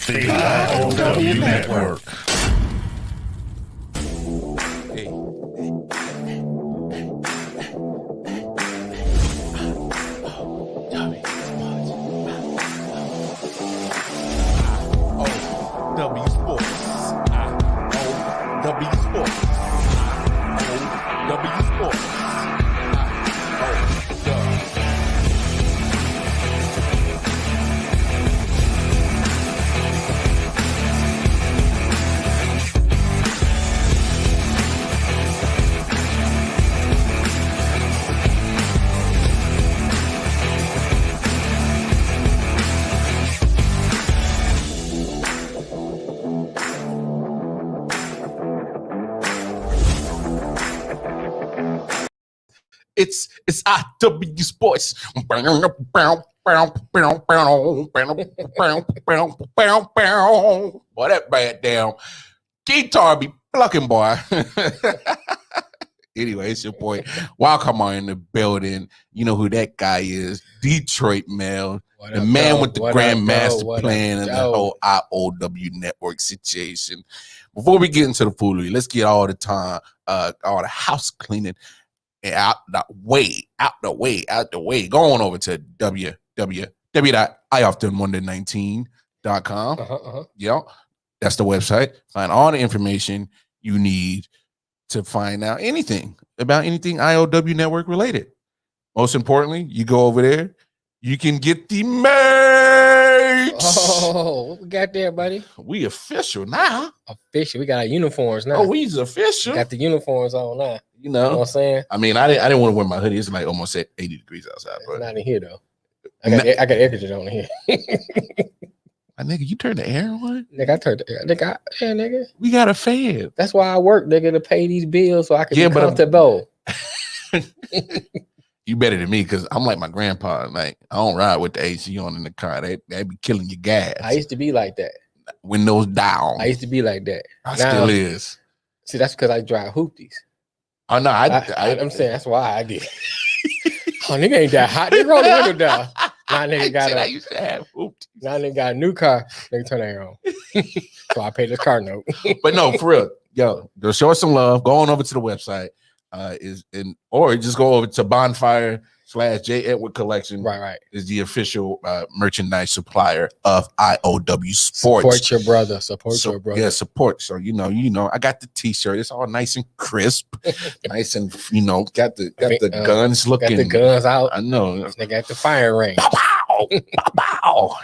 The I.O.W. Network. Hey. I.O.W. Sports. I.O.W. Sports. I.O.W. Sports. I.O.W. It's I.W. Sports. Boy, that bad down. Guitar be plucking, boy. Anyway, it's your boy. Welcome on in the building. You know who that guy is. Detroit Mel. The man with the grandmaster plan and the whole I.O.W. network situation. Before we get into the foolery, let's get all the house cleaning out the way. Go on over to www.ioften19.com. Yeah, that's the website. Find all the information you need to find out anything about anything I.O.W. network related. Most importantly, you go over there, you can get the merch. Oh, what we got there, buddy? We official now. Official. We got our uniforms now. Oh, we's official. Got the uniforms on now. You know what I'm saying? I mean, I didn't want to wear my hoodie. It's like almost at 80 degrees outside. It's but not in here though. I got air conditioner on here. Nigga, you turned the air on? Nigga, I turned the air. Nigga. We got a fan. That's why I work, nigga, to pay these bills so I can be comfortable. You better than me because I'm like my grandpa. Like, I don't ride with the AC on in the car. They be killing your gas. I used to be like that. Windows down. I used to be like that. Still is. See, that's because I drive hoopties. Oh, no. I'm saying that's why I did. Oh, nigga ain't that hot. They roll the window down. Now nigga got I used to have hoopties. Now nigga got a new car. Nigga turn the air on. So I paid the car note. But no, for real. Yo, go show us some love. Go on over to the website. Or just go over to bonfire/J Edward Collection. Right. Is the official merchandise supplier of I.O.W. Sports. Support your brother. Your brother. Yeah, support. So you know, I got the t-shirt. It's all nice and crisp, nice and got the guns looking. Got the guns out. I know. They got the fire range. Pow, pow.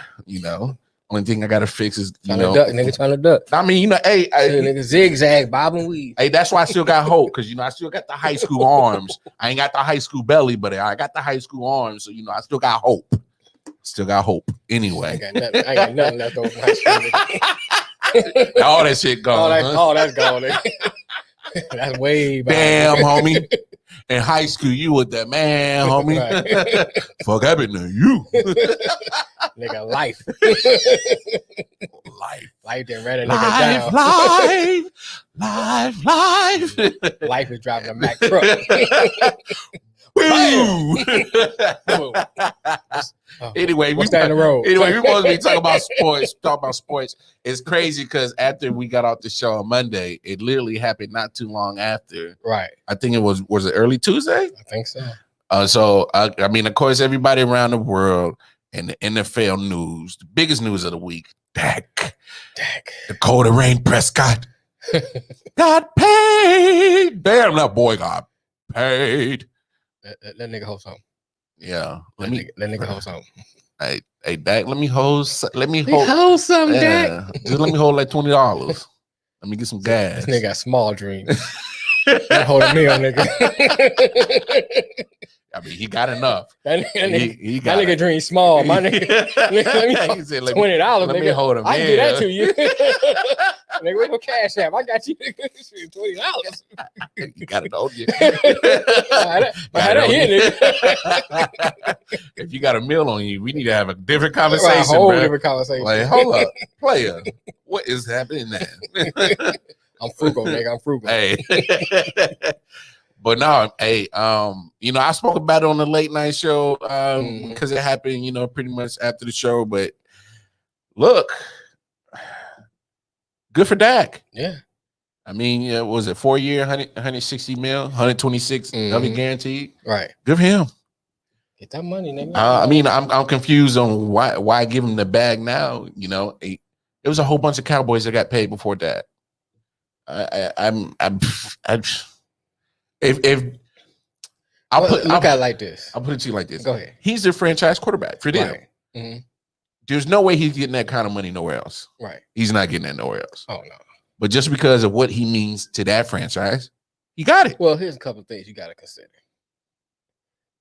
Only thing I gotta fix is trying to duck. I mean, hey, nigga zigzag, bob and weave. Hey, that's why I still got hope because I still got the high school arms. I ain't got the high school belly, but I got the high school arms. So I still got hope. Anyway, I ain't got nothing left over high school. All that shit gone. All that's gone. That's way back. Damn, homie. In high school, you with that man, homie. Right. Fuck happened to you. Nigga, life. Life done ran a nigga down. Life. Life is driving a Mack truck. Anyway, we stand the road. Anyway, we're supposed to be talking about sports. It's crazy because after we got off the show on Monday, it literally happened not too long after. Right. I think it was it early Tuesday? I think so. So I mean, of course, everybody around the world and the NFL news, the biggest news of the week, Dak. Dakota Rain Prescott got paid. Damn, that boy got paid. That nigga hold something. Yeah. Let nigga hold something. Hey, Dak, let me hold something, Dak. Just let me hold like $20. Let me get some gas. This nigga got small dreams. Hold a meal, nigga. I mean, he got enough. That nigga dream small. My nigga, let me $20. Let me hold him. I can get that to you. Nigga, where's your cash app? I got you $20. You got it on you. If you got a meal on you, we need to have a different conversation. A whole different conversation. Like, hold up, player. What is happening now? I'm frugal, nigga. I'm frugal. Hey. But no, hey, I spoke about it on the late night show because it happened, pretty much after the show. But look, Good for Dak. Yeah. I mean, was it 4 year, 160 mil, 126 guaranteed? Right. Good for him. Get that money, nigga. I mean, I'm confused on why give him the bag now. You know, it was a whole bunch of Cowboys that got paid before that. If I'll put it like this. I'll put it to you like this. Go ahead. He's the franchise quarterback for them. Right. Mm-hmm. There's no way he's getting that kind of money nowhere else. Right. He's not getting that nowhere else. Oh no. But just because of what he means to that franchise, he got it. Well, here's a couple of things you got to consider.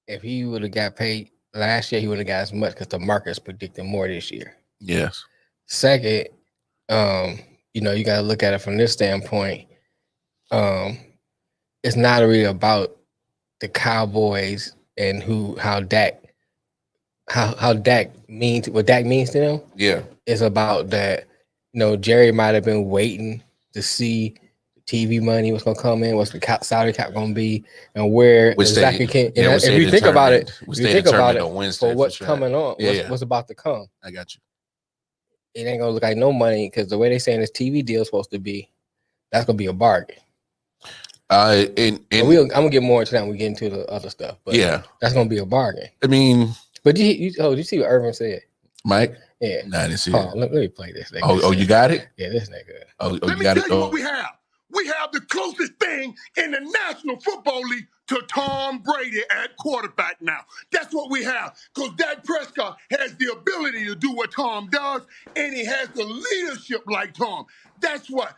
If he would have got paid last year, he would have got as much because the market's predicting more this year. Yes. Second, you got to look at it from this standpoint. It's not really about the Cowboys and how Dak means what Dak means to them. Yeah. It's about that. Jerry might have been waiting to see TV money, what's gonna come in, what's the salary cap gonna be, and where exactly can. If you think about it, for what's coming on, what's about to come. I got you. It ain't gonna look like no money because the way they saying this TV deal is supposed to be, that's gonna be a bargain. I'm gonna get more into that when we get into the other stuff. But yeah, that's gonna be a bargain. I mean, but did you see what Irvin said? Mike? Yeah. No, I didn't see it. Let me play this. You got it? Yeah, this nigga. Let me tell you what we have. We have the closest thing in the National Football League to Tom Brady at quarterback now. That's what we have. Because Dak Prescott has the ability to do what Tom does, and he has the leadership like Tom. That's what.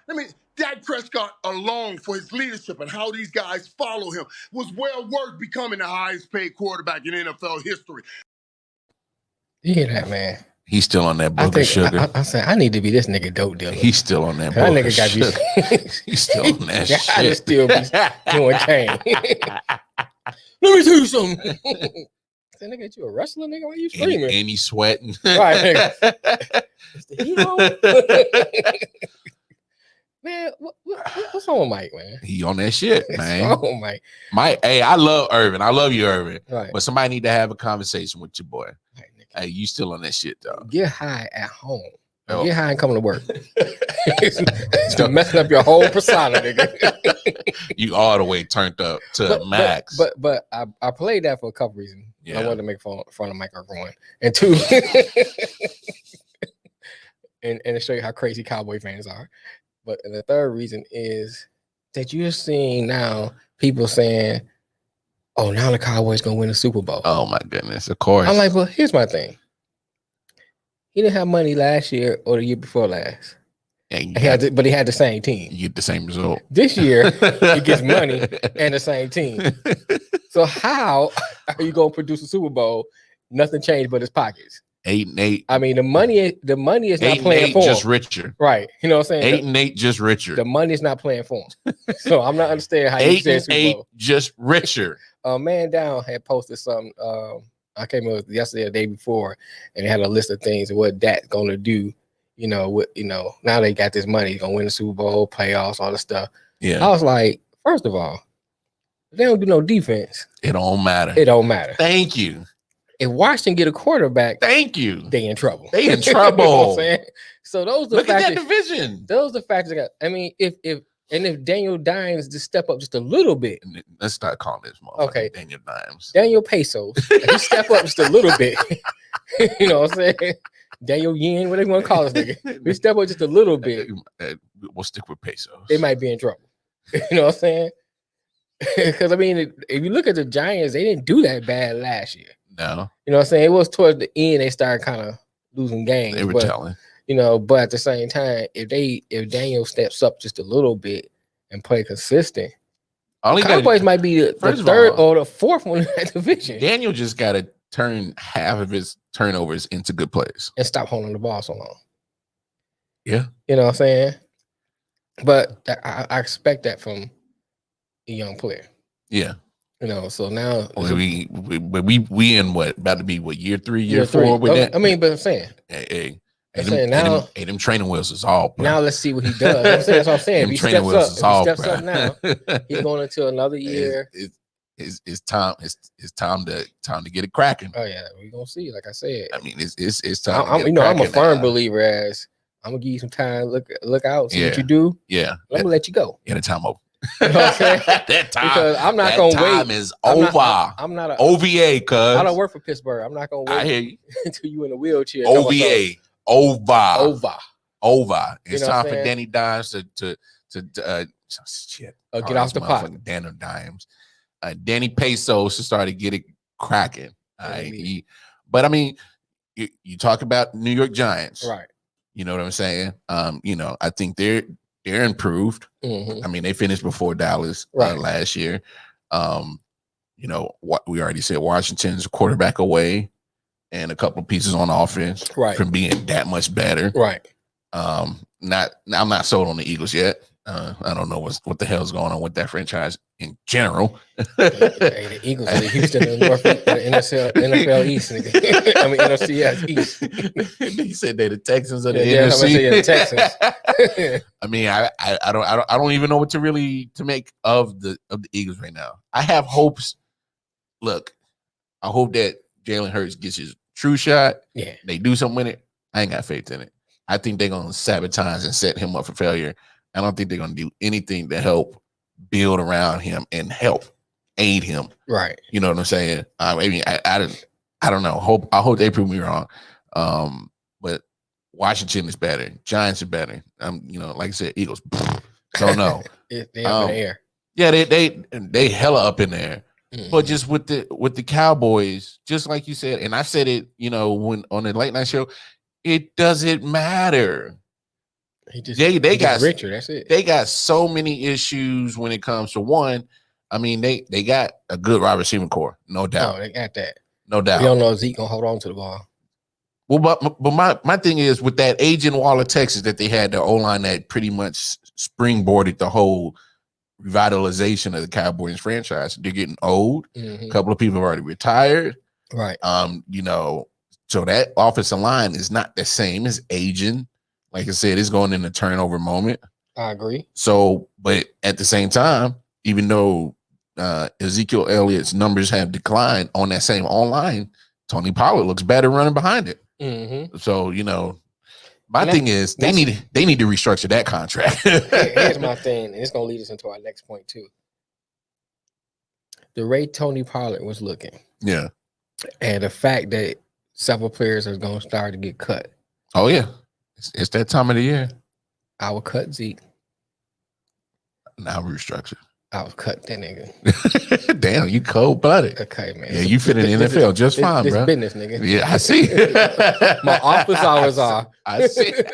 Dak Prescott alone for his leadership and how these guys follow him was well worth becoming the highest paid quarterback in NFL history. You hear that, man? He's still on that booger sugar. I said I need to be this nigga dope dealer. He's still on that booger sugar. He's still on that shit. I still be doing chain. Let me tell you something. I said, nigga, you a wrestler, nigga? Why you screaming? And he's sweating. Right, nigga. It's the hero. Man, what's wrong with Mike, man? He on that shit, man. What's wrong with Mike, hey, I love Irvin. I love you, Irvin. Right. But somebody need to have a conversation with your boy. Right, hey, you still on that shit, though. Get high at home. Get high and come to work. It's messing up your whole persona, nigga. You all the way turned up to max. But I played that for a couple reasons. Yeah. I wanted to make fun of Mike Irvin. And two, and to show you how crazy Cowboy fans are. But the third reason is that you're seeing now people saying, oh, now the Cowboys going to win the Super Bowl. Oh, my goodness. Of course. I'm like, well, here's my thing. He didn't have money last year or the year before last. Yeah, but he had the same team. You get the same result. This year, he gets money and the same team. So how are you going to produce a Super Bowl? Nothing changed but his pockets. 8-8. I mean, the money is not playing for him. Just richer. Right. You know what I'm saying? 8-8, just richer. The money's not playing for him. So I'm not understanding how you say Super Bowl. 8-8, just richer. Man down had posted something. I came up with yesterday or the day before, and they had a list of things of what Dak's gonna do. Now they got this money, he's gonna win the Super Bowl, playoffs, all this stuff. Yeah. I was like, first of all, they don't do no defense. It don't matter. It don't matter. Thank you. If Washington get a quarterback, thank you. They in trouble. They in trouble. You know what I'm saying? So those are the Look factors. at that division. Those are the factors. I mean, if Daniel Dimes just step up just a little bit. Let's start calling this motherfucker okay. Daniel Dimes. Daniel Pesos. If he step up just a little bit. You know what I'm saying? Daniel Yen, what they want to call this nigga. If he step up just a little bit. We'll stick with Pesos. They might be in trouble. You know what I'm saying? Because, I mean, if you look at the Giants, they didn't do that bad last year. No. You know what I'm saying? It was towards the end they started kind of losing games. They were telling. But at the same time, if Daniel steps up just a little bit and play consistent, Cowboys might be the third or the fourth one in that division. Daniel just got to turn half of his turnovers into good plays. And stop holding the ball so long. Yeah. You know what I'm saying? But I expect that from a young player. Yeah. So now we in what about to be year 3, year 4 with that? I mean, but I'm saying, them training wheels is all. Now let's see what he does. That's what I'm saying. If he steps up now, he's going into another year. It's time. It's time to get it cracking. Oh yeah, we're gonna see. Like I said, I mean, it's time. I'm a firm believer as I'm gonna give you some time. Look out, see what you do. Yeah, I'm gonna let you go. Yeah, the time over. You know what I'm saying? That time, because I'm not gonna wait. Time is over. I'm not a OVA, cuz I don't work for Pittsburgh. I'm not gonna wait. I hear you. until you in a wheelchair. OVA, over. It's you know time for Danny Dimes to shit. Get off the pot. Danny Dimes. Danny Pesos to start to get it cracking. But I mean, you talk about New York Giants, right? You know what I'm saying? I think they're improved. I mean, they finished before Dallas last year. What we already said, Washington's a quarterback away and a couple of pieces on offense from being that much better. Right. I'm not sold on the Eagles yet. I don't know what the hell's going on with that franchise in general. The Eagles are the Houston and North NFL East. Nigga. I mean NFC East. He said they're the Texans of the NFC. The Texans. I mean, I don't even know what to make of the Eagles right now. I have hopes. Look, I hope that Jalen Hurts gets his true shot. Yeah, they do something with it. I ain't got faith in it. I think they're gonna sabotage and set him up for failure. I don't think they're gonna do anything to help build around him and help aid him. Right. You know what I'm saying? I mean, I don't know. I hope they prove me wrong. But Washington is better. Giants are better. Like I said, Eagles. Don't know. They up in the air. Yeah, they hella up in there. But just with the Cowboys, just like you said, and I said it, when on the late night show, it doesn't matter. They got richer. That's it. They got so many issues when it comes to one. I mean, they got a good wide receiver core, no doubt. Oh, they got that, no doubt. We don't know if Zeke gonna hold on to the ball. Well, but my thing is with that aging wall of Texas that they had, the O-line that pretty much springboarded the whole revitalization of the Cowboys franchise. They're getting old. A couple of people have already retired. Right. So that offensive line is not the same as aging. Like I said, it's going in a turnover moment. I agree. So, but at the same time, even though Ezekiel Elliott's numbers have declined on that same online, Tony Pollard looks better running behind it. So, my thing is they need to restructure that contract. Here's my thing, and it's gonna lead us into our next point too. The way Tony Pollard was looking, and the fact that several players are gonna start to get cut. Oh yeah, it's that time of the year. I will cut Zeke. Now restructure. I will cut that nigga. Damn, you cold blooded. Okay, man. Yeah, you fit in the NFL just fine, bro. Business, nigga. Yeah, I see. My office hours are. I see. It's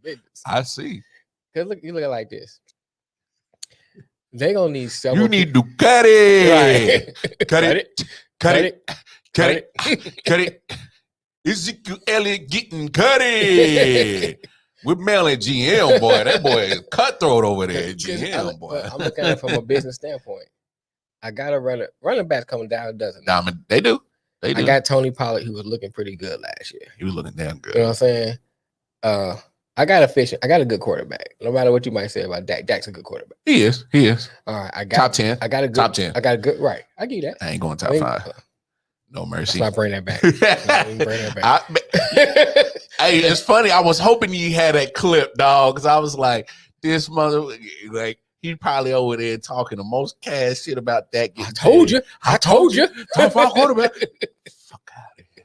business. I see. Cause you look at it like this. They gonna need several. You need to cut it. Right. Cut it. Ezekiel Elliott getting cutted. We're mailing GM, boy. That boy is cutthroat over there. GM, boy. I'm looking at it from a business standpoint. I got a running back coming down a dozen. They do. I got Tony Pollard, who was looking pretty good last year. He was looking damn good. You know what I'm saying? I got a good quarterback. No matter what you might say about Dak, Dak's a good quarterback. He is. All right. Top 10. I got a good top 10. I got a good right. I give you that. I ain't going top 5. No mercy. So I bring that back. Hey, it's funny. I was hoping you had that clip, dog, because I was like, this mother, like, he probably over there talking the most cash shit about that. I told you. Top 5 quarterback. Fuck out of here.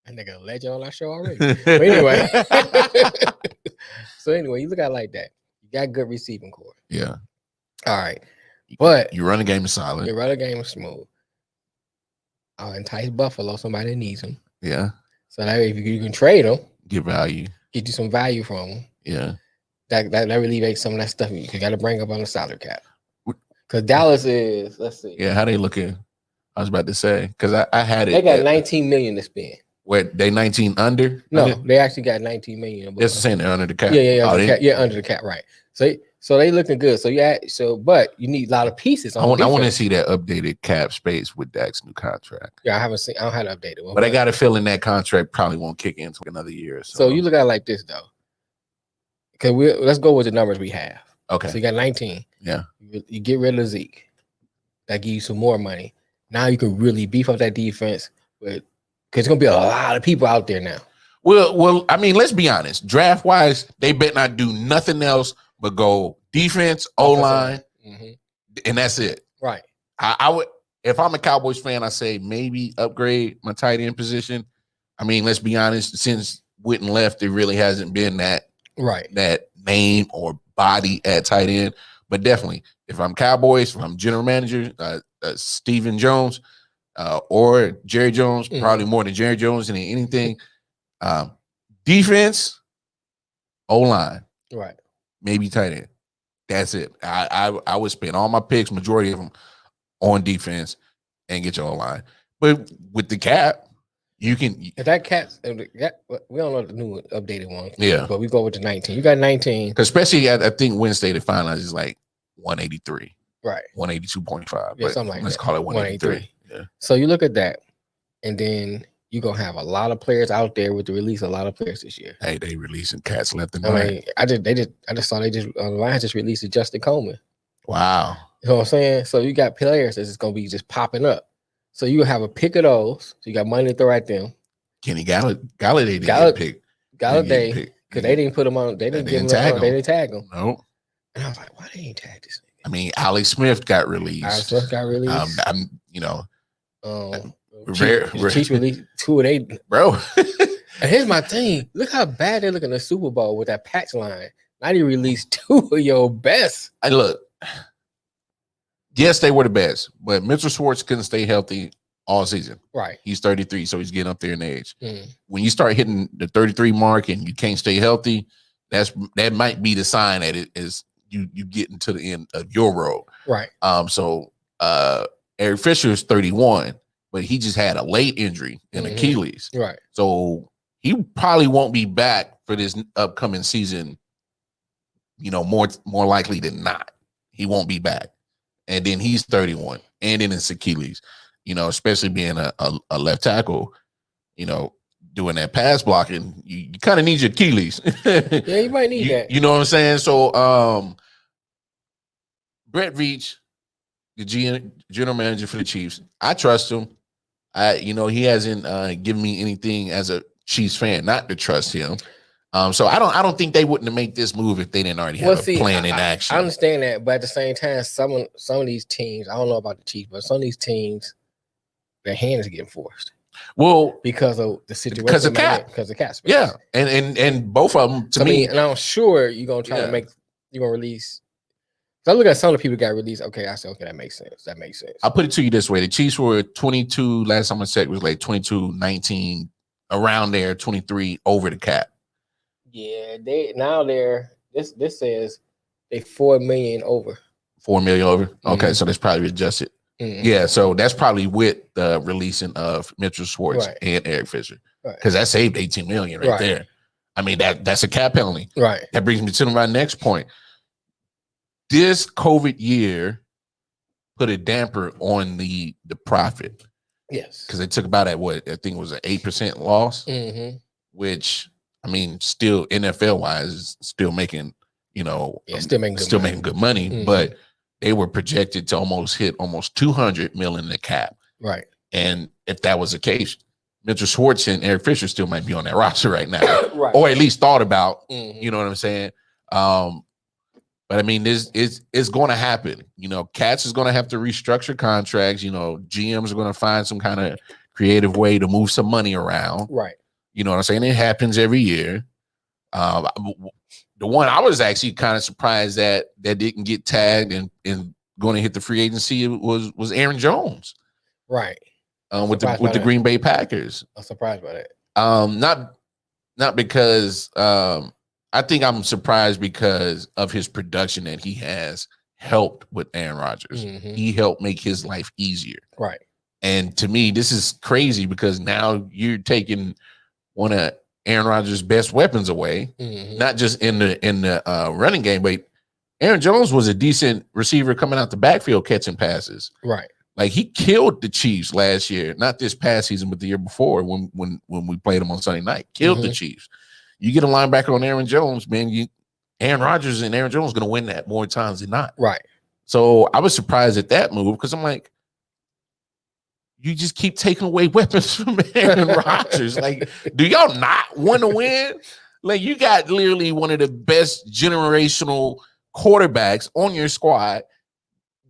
That nigga a legend on our show already. But anyway. You look at it like that. You got good receiving core. Yeah. All right. But your running game is solid. Your running game is smooth. I'll entice Buffalo, somebody that needs him. Yeah. So that if you can trade him, get you some value from him. Yeah. That really makes some of that stuff you got to bring up on the salary cap. Because Dallas is, let's see. Yeah, how they looking? I was about to say, because I had it. They got $19 million to spend. What, they 19 under? No, they actually got $19 million. That's saying they're under the cap. Yeah, under the cap, right. So they looking good. But you need a lot of pieces. I want to see that updated cap space with Dak's new contract. Yeah, I don't have to update it. But I got a feeling that contract probably won't kick in until another year or so. So you look at it like this though. Okay, let's go with the numbers we have. Okay. So you got 19. Yeah. You get rid of Zeke. That gives you some more money. Now you can really beef up that defense because it's gonna be a lot of people out there now. Well, I mean, let's be honest. Draft wise, they better not do nothing else but go defense, O-line, and that's it. Right. I would, if I'm a Cowboys fan, I say maybe upgrade my tight end position. I mean, let's be honest. Since Witten left, there really hasn't been that name or body at tight end. But definitely, if I'm Cowboys, if I'm general manager, Stephen Jones or Jerry Jones, probably more than Jerry Jones than anything. Defense, O-line, right? Maybe tight end. That's it. I would spend all my picks, majority of them, on defense and get your O-line. But with the cap, you can. If that cap, we don't know the new updated one. Yeah, but we go with the 19. You got 19. Especially, I think Wednesday the finals is like 183. Right. 182.5. Yeah, something like let's that. call it 183. Yeah. So you look at that, and then you're gonna have a lot of players out there with the release. A lot of players this year. Hey, they releasing cats left and right. I mean, I just saw the Lions just released Justin Coleman. Wow. You know what I'm saying? So you got players that's just gonna be just popping up. So you have a pick of those. So you got money to throw at them. Kenny Galladay didn't get picked. Galladay, because they didn't put him on. They didn't tag him. They didn't tag him. No. And I was like, why they ain't tag this nigga? I mean, Alex Smith got released. Alex Smith got released. Chiefs released 2 of 8. Bro. And here's my thing. Look how bad they look in the Super Bowl with that patch line. Now you released 2 of your best. Look. Yes, they were the best, but Mitchell Schwartz couldn't stay healthy all season. Right. He's 33, so he's getting up there in age. When you start hitting the 33 mark and you can't stay healthy, that might be the sign that it is you getting to the end of your road. Right. So Eric Fisher is 31, but he just had a late injury in Achilles. Right. So he probably won't be back for this upcoming season. More likely than not, he won't be back. And then he's 31, and then it's Achilles. Especially being a left tackle, doing that pass blocking, you kind of need your Achilles. Yeah, you might need that. You know what I'm saying? So, Brett Veach, the general manager for the Chiefs, I trust him. He hasn't given me anything as a Chiefs fan not to trust him. So I don't think they wouldn't have made this move if they didn't already have a plan in action. I understand that, but at the same time, some of these teams, I don't know about the Chiefs, but some of these teams, their hand is getting forced. Well, because of the situation, because of cap, space. Yeah, and both of them to me. And I'm sure you're gonna try to you're gonna release. So I look at some of the people got released. Okay, I said, okay, that makes sense. I'll put it to you this way: the Chiefs were 22. Last time I checked was like 22, 19, around there, 23 over the cap. Yeah, this says they 4 million over. 4 million over. Okay, so that's probably adjusted. Yeah, so that's probably with the releasing of Mitchell Schwartz and Eric Fisher, because that saved 18 million right there. I mean, that's a cap penalty. Right. That brings me to my next point. This COVID year put a damper on the profit. Yes, because they took about I think it was an 8% loss, which. I mean, still NFL wise, still making, still making good money, but they were projected to almost hit 200 million in the cap. Right. And if that was the case, Mitchell Schwartz and Eric Fisher still might be on that roster right now, or at least thought about. You know what I'm saying? But I mean, it's going to happen. Cats is going to have to restructure contracts. GMs are going to find some kind of creative way to move some money around. Right. You know what I'm saying? It happens every year. The one I was actually kind of surprised that didn't get tagged and going to hit the free agency was Aaron Jones. Right. With the Green Bay Packers. I'm surprised by that. Not because I think I'm surprised because of his production that he has helped with Aaron Rodgers. He helped make his life easier. Right. And to me, this is crazy because now you're taking one of Aaron Rodgers' best weapons away, not just in the running game, but Aaron Jones was a decent receiver coming out the backfield catching passes. Right. Like he killed the Chiefs last year, not this past season, but the year before when we played them on Sunday night. Killed the Chiefs. You get a linebacker on Aaron Jones, man. Aaron Rodgers and Aaron Jones going to win that more times than not. Right. So I was surprised at that move because I'm like, you just keep taking away weapons from Aaron Rodgers. Like, do y'all not want to win? Like, you got literally one of the best generational quarterbacks on your squad.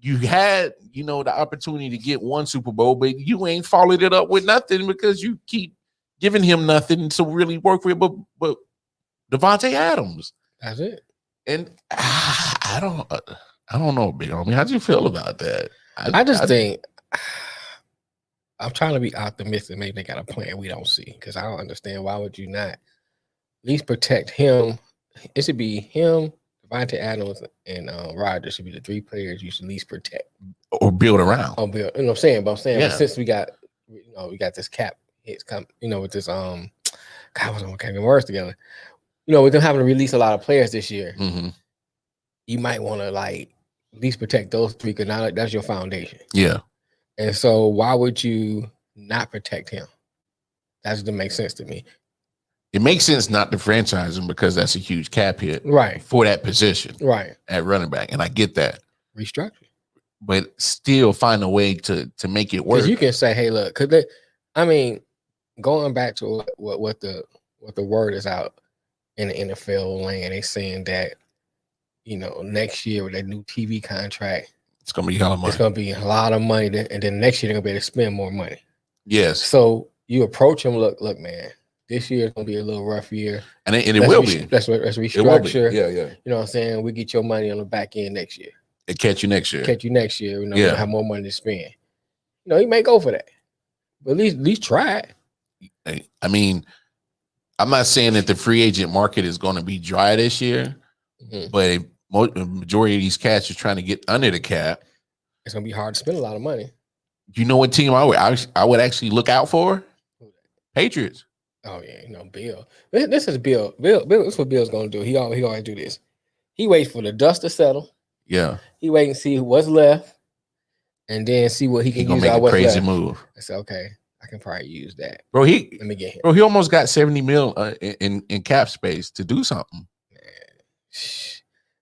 You had, the opportunity to get one Super Bowl, but you ain't followed it up with nothing because you keep giving him nothing to really work with. But Devontae Adams. That's it. And I don't know, Big Homie. How do you feel about that? I think I'm trying to be optimistic. Maybe they got a plan we don't see, because I don't understand why would you not at least protect him. It should be him, Devontae Adams, and Rodgers should be the three players you should at least protect or build around. You know what I'm saying? But I'm saying, but since we got this cap hits come, with this God, I can't get words together. With them having to release a lot of players this year, you might want to at least protect those three, because now that's your foundation. Yeah. And so why would you not protect him? That doesn't make sense to me. It makes sense not to franchise him because that's a huge cap hit, right, for that position, right, at running back, and I get that. Restructure, but still find a way to make it work. Because you can say, "Hey, look," going back to what the word is out in the NFL land, they saying that next year with that new TV contract, it's gonna be hella money. It's gonna be a lot of money, and then next year they're gonna be able to spend more money. Yes. So you approach them. Look, man. This year is gonna be a little rough year, and it will be. Let's restructure. Yeah. You know what I'm saying? We get your money on the back end next year. It catch you next year. We'll have more money to spend. You may go for that, but at least try it. I mean, I'm not saying that the free agent market is going to be dry this year, but a majority of these cats are trying to get under the cap. It's gonna be hard to spend a lot of money. You know what team I would actually look out for? Patriots. Oh yeah, Bill. This is Bill. Bill. This is what Bill's gonna do. He always do this. He waits for the dust to settle. Yeah. He wait and see what's left, and then see what he can use. Make a crazy left. move. I said, okay, I can probably use that. Bro, let me get him. Bro, he almost got $70 million in cap space to do something.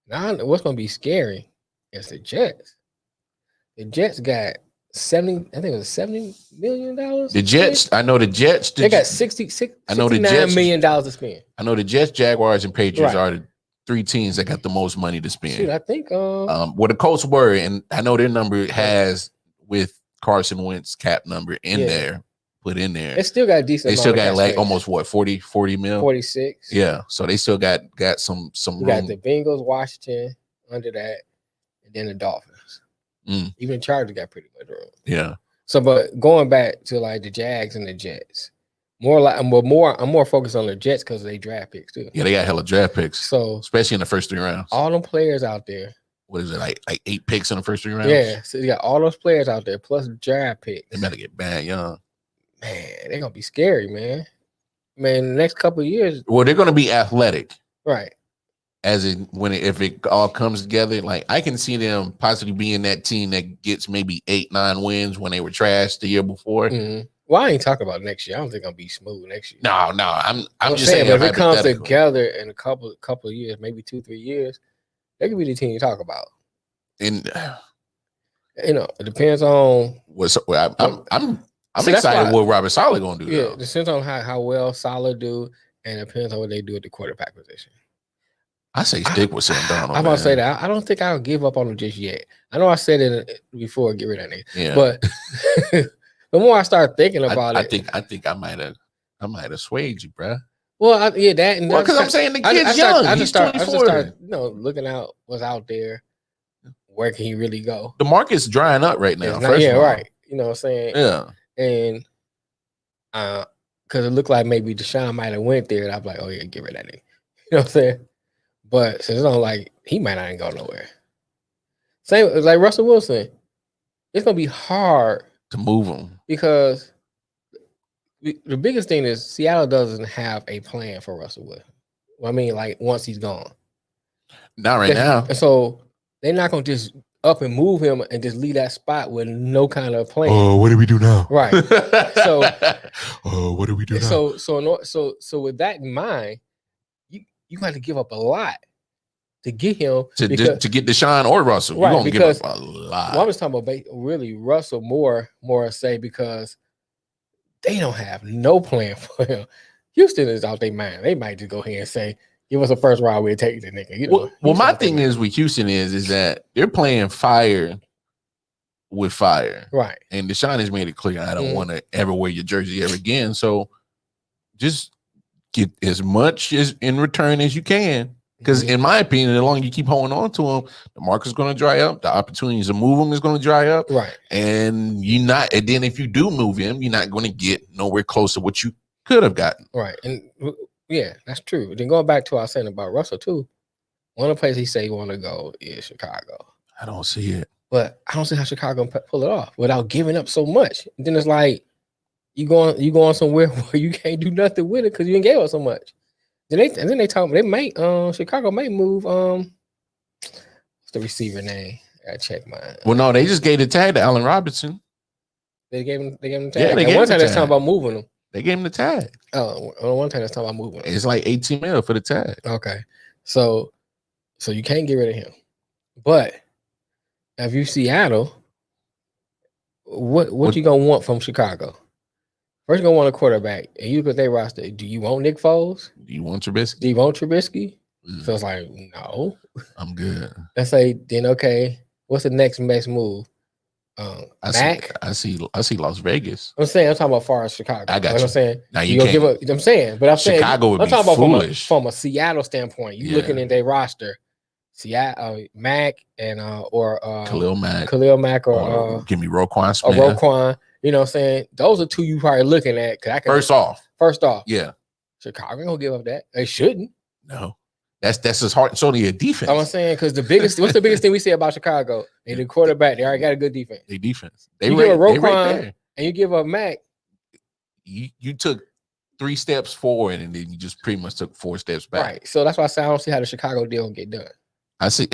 Now, what's gonna be scary is the Jets. The Jets got $70 million. The Jets, I know the Jets. They got $69 million to spend. I know the Jets, Jaguars, and Patriots are the three teams that got the most money to spend. Shoot, I think the Colts were, and I know their number has with Carson Wentz cap number in there, put in there. They still got decent. They still got almost 40 mil, 46. Yeah, so they still got some room. Got the Bengals, Washington under that, and then the Dolphins. Even the Chargers got pretty much room. Yeah. So, but going back to the Jags and the Jets, I'm more focused on the Jets because they draft picks too. Yeah, they got hella draft picks. So, especially in the first 3 rounds. All them players out there. What is it, like 8 picks in the first 3 rounds? Yeah. So you got all those players out there plus draft picks. They better get bad young. Man, they're gonna be scary, man. Man, the next couple of years. Well, they're gonna be athletic. Right. As in if it all comes together, I can see them possibly being that team that gets maybe 8-9 wins when they were trashed the year before. Well, I ain't talking about next year. I don't think I'm gonna be smooth next year. No, I'm just saying. If it comes together in a couple of years, maybe 2-3 years, they could be the team you talk about. And it depends on what. I'm excited what Robert Saleh gonna do. Yeah, it depends on how well Saleh do, and it depends on what they do at the quarterback position. I say stick with Sam Darnold. I'm about to say that. I don't think I'll give up on him just yet. I know I said it before, get rid of that nigga. Yeah. But the more I start thinking about it, I think I might have swayed you, bro. Well, that and because I'm saying the kid's young. I just start looking out what's out there. Where can he really go? The market's drying up right now. Right. You know what I'm saying? Yeah. And because it looked like maybe Deshaun might have went there, and I'm like, oh yeah, get rid of that nigga. You know what I'm saying? But since it's he might not even go nowhere. Same like Russell Wilson. It's gonna be hard to move him because the biggest thing is Seattle doesn't have a plan for Russell Wilson. I mean, once he's gone. Not right now. So they're not gonna just up and move him and just leave that spot with no kind of plan. Oh, what do we do now? Right. So what do we do now? So with that in mind, you got to give up a lot to get him to get Deshaun or Russell. Right, you're gonna give up a lot. Well, I was talking about really Russell more say because they don't have no plan for him. Houston is out their mind. They might just go ahead and say, "Give us a first round, we'll take the nigga." You know. Well, my thing is with Houston is that they're playing fire with fire, right? And Deshaun has made it clear, I don't want to ever wear your jersey ever again. So just get as much as in return as you can. Because in my opinion, the longer you keep holding on to him, the market's going to dry up. The opportunities to move him is going to dry up. Right. And then if you do move him, you're not going to get nowhere close to what you could have gotten. Right. And yeah, that's true. Then going back to what I was saying about Russell too, one of the places he say he want to go is Chicago. I don't see it. But I don't see how Chicago pull it off without giving up so much. And then it's like you going somewhere where you can't do nothing with it because you didn't give up so much. Then they talk. They might Chicago might move what's the receiver name? I gotta check mine. Well, no, they just gave the tag to Allen Robinson. They gave him the tag. Yeah, they gave one time they talking about moving him. They gave him the tag. Oh, one time they talking about moving him. It's like $18 million for the tag. Okay, so you can't get rid of him. But if you Seattle, what you gonna want from Chicago? First, you're gonna want a quarterback, and you look at their roster. Do you want Nick Foles? Do you want Trubisky? Do you want Trubisky? So it's like, no, I'm good. Let's say then okay. What's the next move? I see Las Vegas. I'm talking about far as Chicago. I got you. I'm saying now you can't give up. I'm saying, but I'm saying Chicago would I'm be talking foolish. about from a Seattle standpoint. You looking at their roster, Seattle, Mac and Khalil Mack or give me Roquan Smith. Or Roquan. You know what I'm saying? Those are two you probably looking at. Cause I can, First off. Yeah. Chicago ain't gonna give up that. They shouldn't. No. That's as hard. It's only a defense. I'm saying because what's the biggest thing we say about Chicago? They the quarterback. They already got a good defense. They defense. You give a Roquan and you give a Mac. You took 3 steps forward and then you just pretty much took 4 steps back. Right. So that's why I say I don't see how the Chicago deal will get done. I see.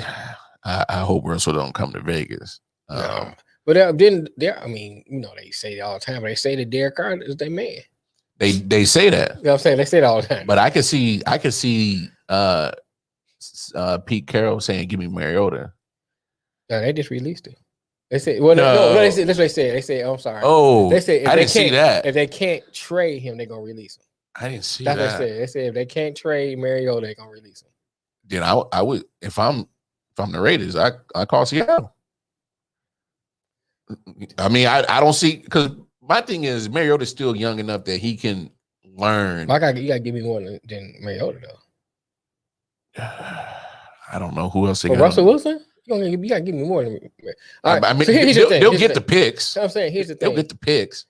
I hope Russell don't come to Vegas. No. But then I mean, they say it all the time. But they say that Derek Carr is their man. They say that. You know what I'm saying? They say it all the time. But I could see Pete Carroll saying, "Give me Mariota." No, they just released it. They said, "Well, no, they said that's what they said." They said, "I'm sorry." Oh, they said I didn't see that. If they can't trade him, they're gonna release him. I didn't see that's that. What they said. They said if they can't trade Mariota, they're gonna release him. Then I would if I'm the Raiders, I call Seattle. I mean, I don't see because my thing is Mariota's still young enough that he can learn. You gotta give me more than Mariota though. I don't know who else they got. Russell Wilson? You gotta give me more than right. I mean, so they'll get the picks. I'm saying here's the thing. They'll get the picks.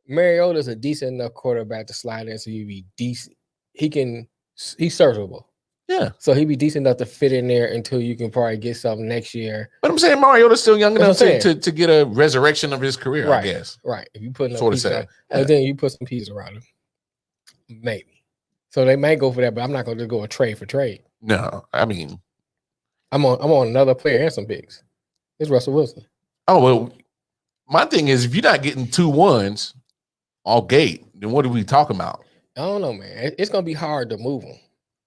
Mariota's a decent enough quarterback to slide in, so he'd be decent. He's searchable. Yeah. So he'd be decent enough to fit in there until you can probably get something next year. But I'm saying Mariota's still young enough to get a resurrection of his career, right. I guess. Right. If you put enough pieces around, and then you put some pieces around him. Maybe. So they might go for that, but I'm not going to go a trade for trade. No, I mean, I'm on another player and some picks. It's Russell Wilson. Oh, well, my thing is if you're not getting 2 1s all gate, then what are we talking about? I don't know, man. It's going to be hard to move them.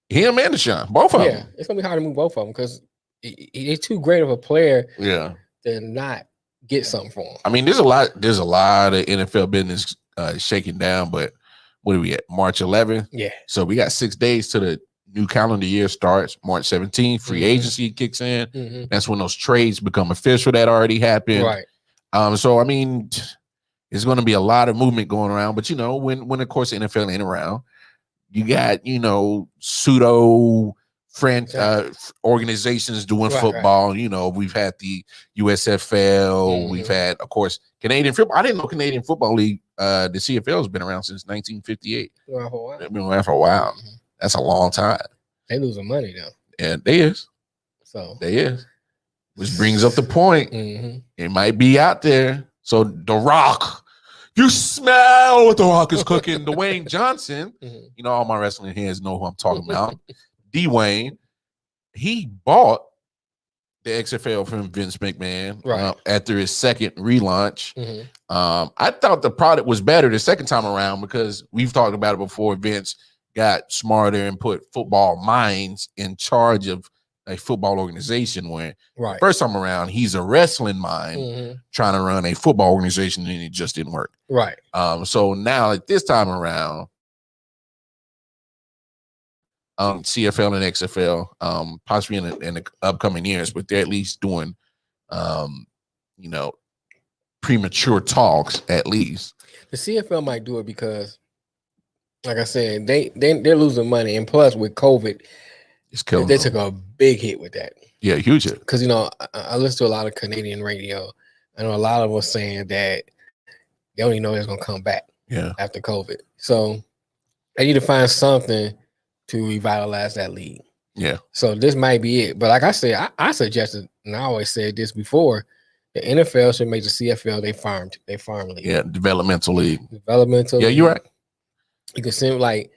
Him and Deshaun, both of them. Yeah, it's going to be hard to move both of them because he's too great of a player to not get something for him. I mean, there's a lot of NFL business shaking down, but what are we at? March 11th? Yeah. So we got 6 days to the new calendar year starts. March 17th, free agency kicks in. Mm-hmm. That's when those trades become official that already happened. Right. So, I mean, there's going to be a lot of movement going around. But, when of course, the NFL ain't around, you got, pseudo organizations doing football. Right. We've had the USFL. We've had, of course, Canadian football. I didn't know Canadian Football League, the CFL has been around since 1958. They've been around for a while. Mm-hmm. That's a long time. They losing money though. Yeah, they is. Which brings up the point. Mm-hmm. It might be out there. So The Rock, you smell what The Rock is cooking. Dwayne Johnson, all my wrestling heads know who I'm talking about. Dwayne, he bought the XFL from Vince McMahon after his second relaunch. Mm-hmm. I thought the product was better the second time around because we've talked about it before. Vince got smarter and put football minds in charge of a football organization when the first time around he's a wrestling mind trying to run a football organization and it just didn't work. Right. So now at this time around, CFL and XFL, possibly in the upcoming years, but they're at least doing, premature talks at least. The CFL might do it because, like I said, they're losing money, and plus with COVID, it's killing they them. took a big hit with that. Yeah, huge hit. Because I listen to a lot of Canadian radio. I know a lot of them saying that they only know it's gonna come back. Yeah. After COVID, so they need to find something to revitalize that league. Yeah. So this might be it. But like I said, I suggested, and I always said this before, the NFL should make the CFL they farm league. Yeah, developmental league. Developmental. Yeah, you're right. You can seem like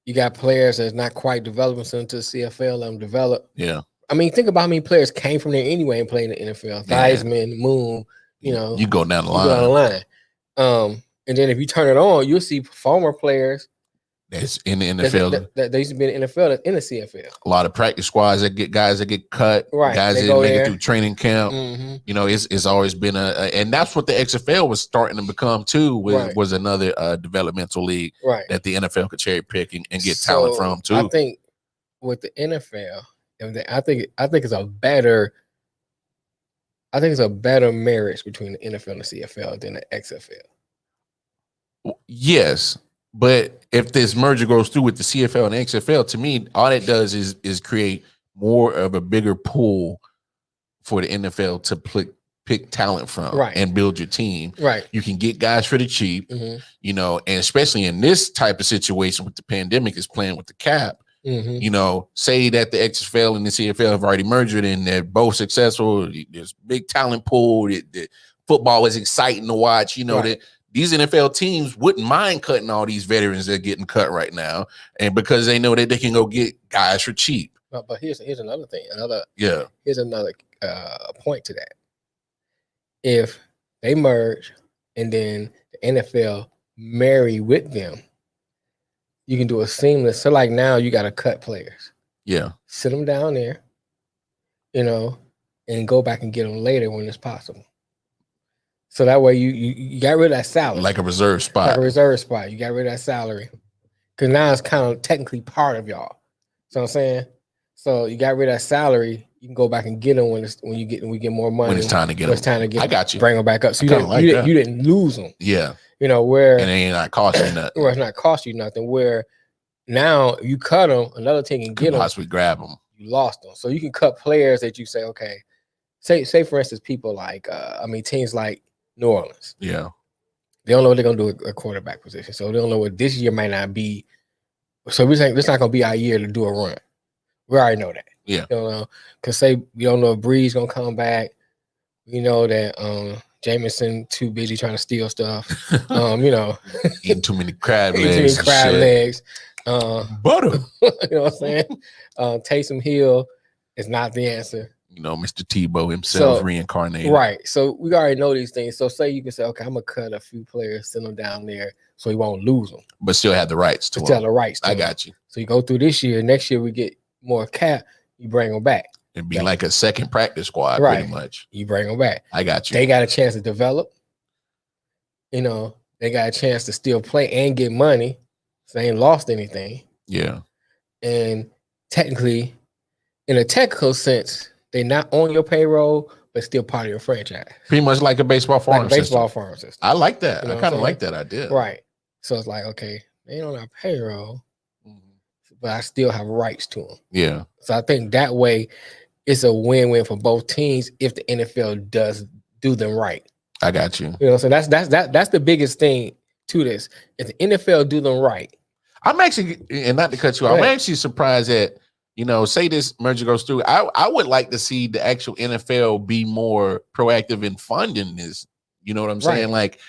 you got players that's not quite developing into the CFL, let them develop. Yeah. I mean, think about how many players came from there anyway and played in the NFL. Theismann, Moon, You go down the line. And then if you turn it on, you'll see former players that's in the NFL. That they used to be in the NFL, that's in the CFL. A lot of practice squads that get guys that get cut, right? Guys that make it through training camp. It's always been and that's what the XFL was starting to become too. Was another developmental league that the NFL could cherry pick and get talent from too. I think with the NFL, I think it's a better. I think it's a better marriage between the NFL and the CFL than the XFL. Yes. But if this merger goes through with the CFL and XFL, to me, all it does is create more of a bigger pool for the NFL to pick talent from and build your team. Right. You can get guys for the cheap, and especially in this type of situation with the pandemic is playing with the cap. Say that the XFL and the CFL have already merged and they're both successful. There's big talent pool. The football is exciting to watch. That these NFL teams wouldn't mind cutting all these veterans that are getting cut right now, and because they know that they can go get guys for cheap. But here's another thing. Here's another point to that. If they merge and then the NFL marry with them, you can do a seamless. So like now you got to cut players. Yeah. Sit them down there, and go back and get them later when it's possible. So that way you got rid of that salary. Like a reserve spot. Like a reserve spot. You got rid of that salary. Because now it's kind of technically part of y'all. So I'm saying? So you got rid of that salary. You can go back and get them when we get more money. When it's time to get them. It's time to get I got you. Bring them back up. So you didn't lose them. Yeah. Where and it ain't not costing you nothing. Where it's not cost you nothing. Where now you cut them, another team can get them. Possibly grab them. You lost them. So you can cut players that you say, okay, say for instance, people like teams like New Orleans. Yeah. They don't know what they're gonna do at quarterback position. So they don't know what this year might not be. So we're saying this not gonna be our year to do a run. We already know that. Yeah. Because say we don't know if Breeze gonna come back. We know that Jameson too busy trying to steal stuff. Eating too many crab legs. Eating too many crab legs. Butter. You know what I'm saying? Taysom Hill is not the answer. Mr. Tebow himself reincarnated. Right. So we already know these things. So say you can say, okay, I'm gonna cut a few players, send them down there so you won't lose them. But still have the rights to them. I got you. So you go through this year, next year we get more cap, you bring them back. It'd be like a second practice squad, pretty much. You bring them back. I got you. They got a chance to develop. They got a chance to still play and get money. So they ain't lost anything. Yeah. And technically, in a technical sense, they're not on your payroll, but still part of your franchise. Pretty much like a baseball farm system. I like that. I kind of like that idea. Right. So it's like, okay, they ain't on our payroll, but I still have rights to them. Yeah. So I think that way it's a win-win for both teams if the NFL does do them right. I got you. So that's the biggest thing to this. If the NFL do them right. I'm actually, and not to cut you off, I'm actually surprised that, say this merger goes through. I would like to see the actual NFL be more proactive in funding this. You know what I'm saying? Like,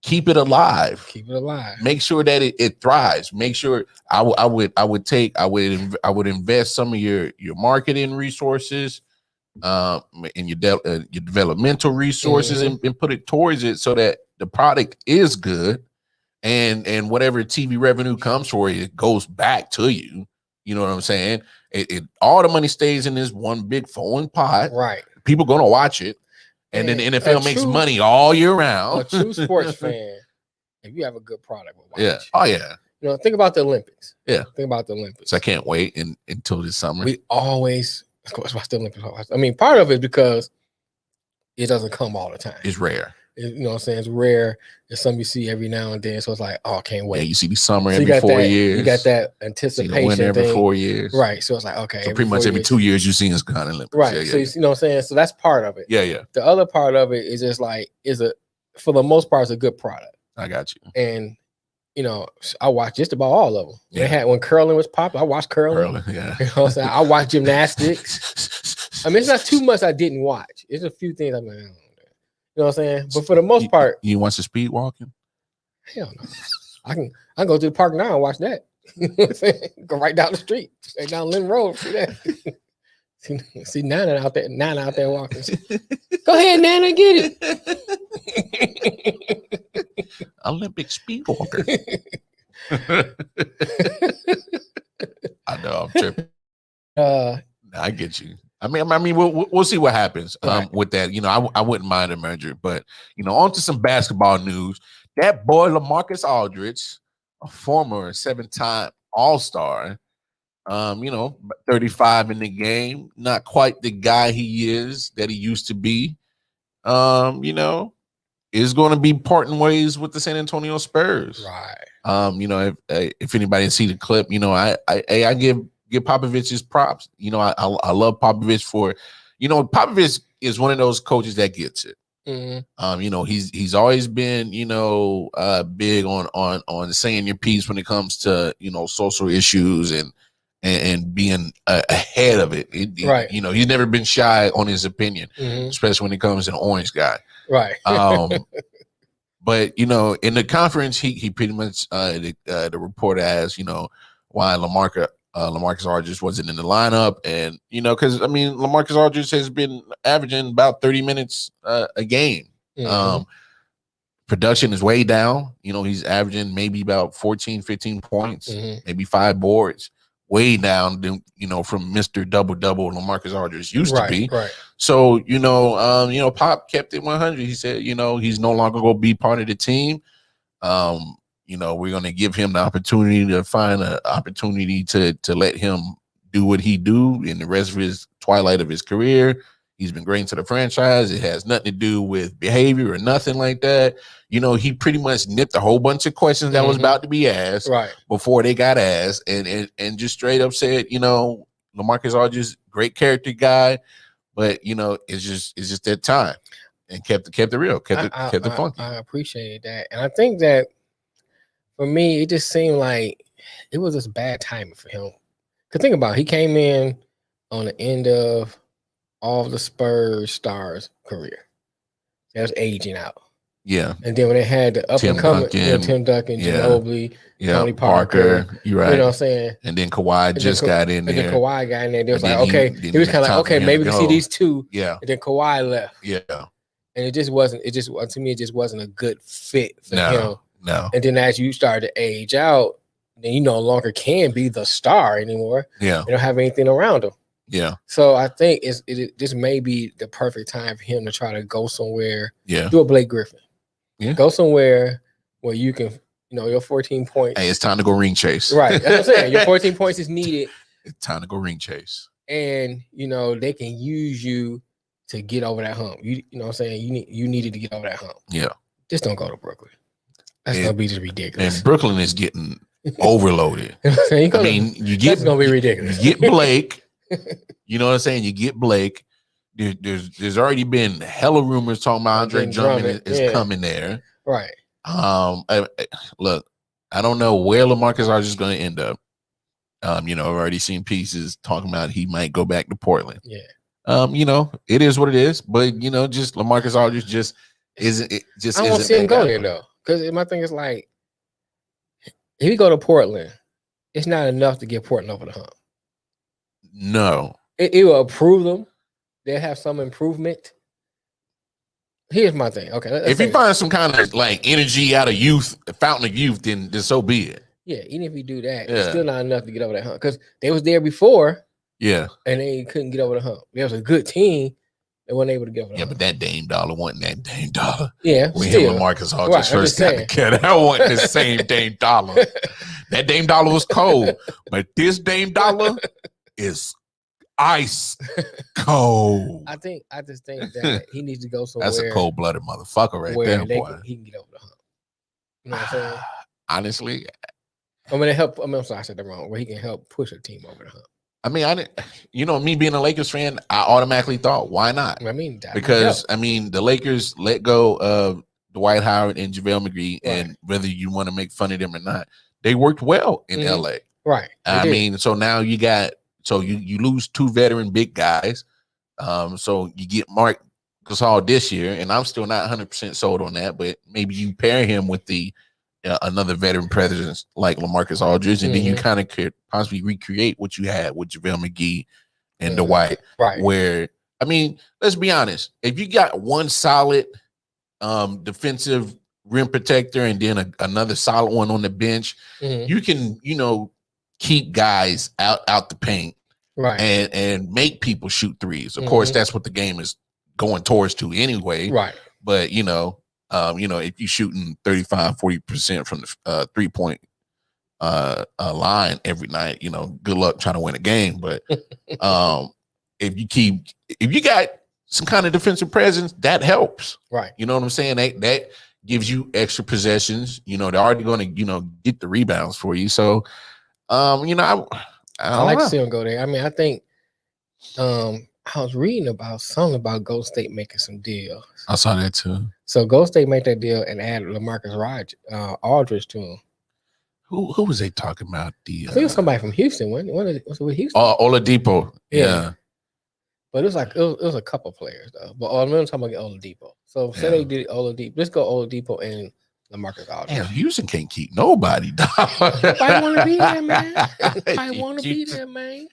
keep it alive. Keep it alive. Make sure that it thrives. Make sure I would invest some of your marketing resources, and your developmental resources, and put it towards it so that the product is good, and whatever TV revenue comes for it goes back to you. You know what I'm saying? all the money stays in this one big flowing pot. Right. People gonna watch it, and then the NFL makes money all year round. A true sports fan, if you have a good product, will watch. Yeah. Oh yeah. You know, think about the Olympics. Yeah. Think about the Olympics. So I can't wait until this summer. We always watch the Olympics. I mean, part of it is because it doesn't come all the time. It's rare. You know what I'm saying? It's rare. It's something you see every now and then. So it's like, oh, I can't wait. Yeah, you see the summer every 4 years. You got that anticipation thing. Every 4 years. Right. So it's like, okay. So pretty much every 2 years you see us kind of Olympics. Right. Yeah, so you know what I'm saying? So that's part of it. Yeah, yeah. The other part of it is just like, for the most part, it's a good product. I got you. And you know, I watched just about all of them. Yeah. When curling was popular, I watched curling. Yeah. You know what I'm saying? I watched gymnastics. I mean, it's not too much I didn't watch. It's a few things I'm like, you know what I'm saying? But for the most part, you watch the speed walking? Hell no. I can go to the park now and watch that. You know what I'm saying? Go right down the street, right down Lynn Road. See that? see Nana out there walking. Go ahead, Nana, get it. Olympic speed walker. I know I'm tripping. I get you. I mean, we'll see what happens with that. You know, I wouldn't mind a merger, but you know, on to some basketball news. That boy LaMarcus Aldridge, a former 7-time All-Star, you know, 35 in the game, not quite the guy he is that he used to be. You know, is going to be parting ways with the San Antonio Spurs. Right. You know, if anybody see the clip, you know, I give Popovich his props. You know, I love Popovich for, you know, Popovich is one of those coaches that gets it. Mm-hmm. You know, he's always been, you know, big on saying your piece when it comes to, you know, social issues and being ahead of it. Right. You know, he's never been shy on his opinion, mm-hmm. especially when it comes to the orange guy. Right. But you know, in the conference, he pretty much the reporter asked, you know, why LaMarcus Aldridge wasn't in the lineup, and you know, because I mean, LaMarcus Aldridge has been averaging about 30 minutes a game. Mm-hmm. Production is way down. You know, he's averaging maybe about 14, 15 points, mm-hmm. maybe 5 boards. Way down, you know, from Mr. Double-Double LaMarcus Aldridge used to be. Right. So, you know, Pop kept it 100. He said, you know, he's no longer going to be part of the team. You know, we're going to give him the opportunity to find an opportunity to let him do what he do in the rest of his twilight of his career. He's been great to the franchise. It has nothing to do with behavior or nothing like that. You know, he pretty much nipped a whole bunch of questions that was about to be asked before they got asked, and just straight up said, you know, LaMarcus Aldridge, great character guy, but you know, it's just that time, and kept it real, kept it funky. I appreciate that, and I think that for me, it just seemed like it was just bad timing for him. Cause think about it, he came in on the end of all the Spurs stars' career. That was aging out. Yeah. And then when they had the up and coming, Tim Duncan, Ginobili, Tony Parker, you're right. You know what I'm saying? And then Kawhi just got in there. And then Kawhi got in there. They was like, okay. He was kind of like, okay, maybe we can see these two. Yeah. And then Kawhi left. Yeah. And it just to me, it just wasn't a good fit for him. No. And then as you start to age out, then you no longer can be the star anymore. Yeah. You don't have anything around him. Yeah. So I think this may be the perfect time for him to try to go somewhere. Yeah. Do a Blake Griffin. Yeah. Go somewhere where you can, you know, your 14 points. Hey, it's time to go ring chase. Right. That's what I'm saying. Your 14 points is needed. It's time to go ring chase. And, you know, they can use you to get over that hump. You know what I'm saying? You needed to get over that hump. Yeah. Just don't go to Brooklyn. That's going to be just ridiculous. And Brooklyn is getting overloaded. I mean, that's going to be ridiculous. You get Blake. You know what I'm saying? You get Blake. There's already been hella rumors talking about Andre Drummond is coming there. Right. Look, I don't know where LaMarcus Aldridge is going to end up. You know, I've already seen pieces talking about he might go back to Portland. Yeah. You know, it is what it is, but you know, just LaMarcus Aldridge just isn't. It just I don't see him go there though, because my thing is like, if you go to Portland, it's not enough to get Portland over the hump. No, it will improve them. They'll have some improvement. Here's my thing. Okay, if you find some kind of like energy out of youth, a fountain of youth, then so be it. Yeah, even if you do that, it's still not enough to get over that hump because they was there before. Yeah. And they couldn't get over the hump. There was a good team. They weren't able to get over the hump. But that Dame Dollar wasn't that Dame Dollar. Yeah, when still. him and Marcus Aldridge first got together, that wasn't the same Dame Dollar. That Dame Dollar was cold, but this Dame Dollar is ice cold. I just think that he needs to go somewhere. That's a cold-blooded motherfucker right there, boy. He can get over the hump. You know what I'm saying? Honestly, I'm sorry, I said that wrong. Where he can help push a team over the hump. I mean, me being a Lakers fan, I automatically thought, why not? I mean, because the Lakers let go of Dwight Howard and JaVale McGee, and whether you want to make fun of them or not, they worked well in LA. Right. I mean, so now you lose two veteran big guys. So you get Marc Gasol this year, and I'm still not 100% sold on that, but maybe you pair him with another veteran presence like LaMarcus Aldridge, and then you kind of could possibly recreate what you had with JaVale McGee and Dwight. Right. Where, I mean, let's be honest. If you got one solid defensive rim protector and then another solid one on the bench, you can, keep guys out the paint. Right. And make people shoot threes. Of course, that's what the game is going towards to anyway. Right. But, if you're shooting 35-40% from the 3-point line every night, good luck trying to win a game. But if you got some kind of defensive presence, that helps. Right. You know what I'm saying? That gives you extra possessions. They're already going to, get the rebounds for you. So, I like to see him go there. I mean, I think I was reading about something about Golden State making some deals. I saw that too. So Golden State made that deal and added LaMarcus Aldridge to him. Who was they talking about? I think it was somebody from Houston. Was it with Houston? Oladipo. Yeah. But it was a couple players though. But I'm talking about Oladipo. So say they did Oladipo. Let's go Oladipo and LaMarcus Aldridge. Damn, Houston can't keep nobody, dog. I want to be there, man. I want to be there, man.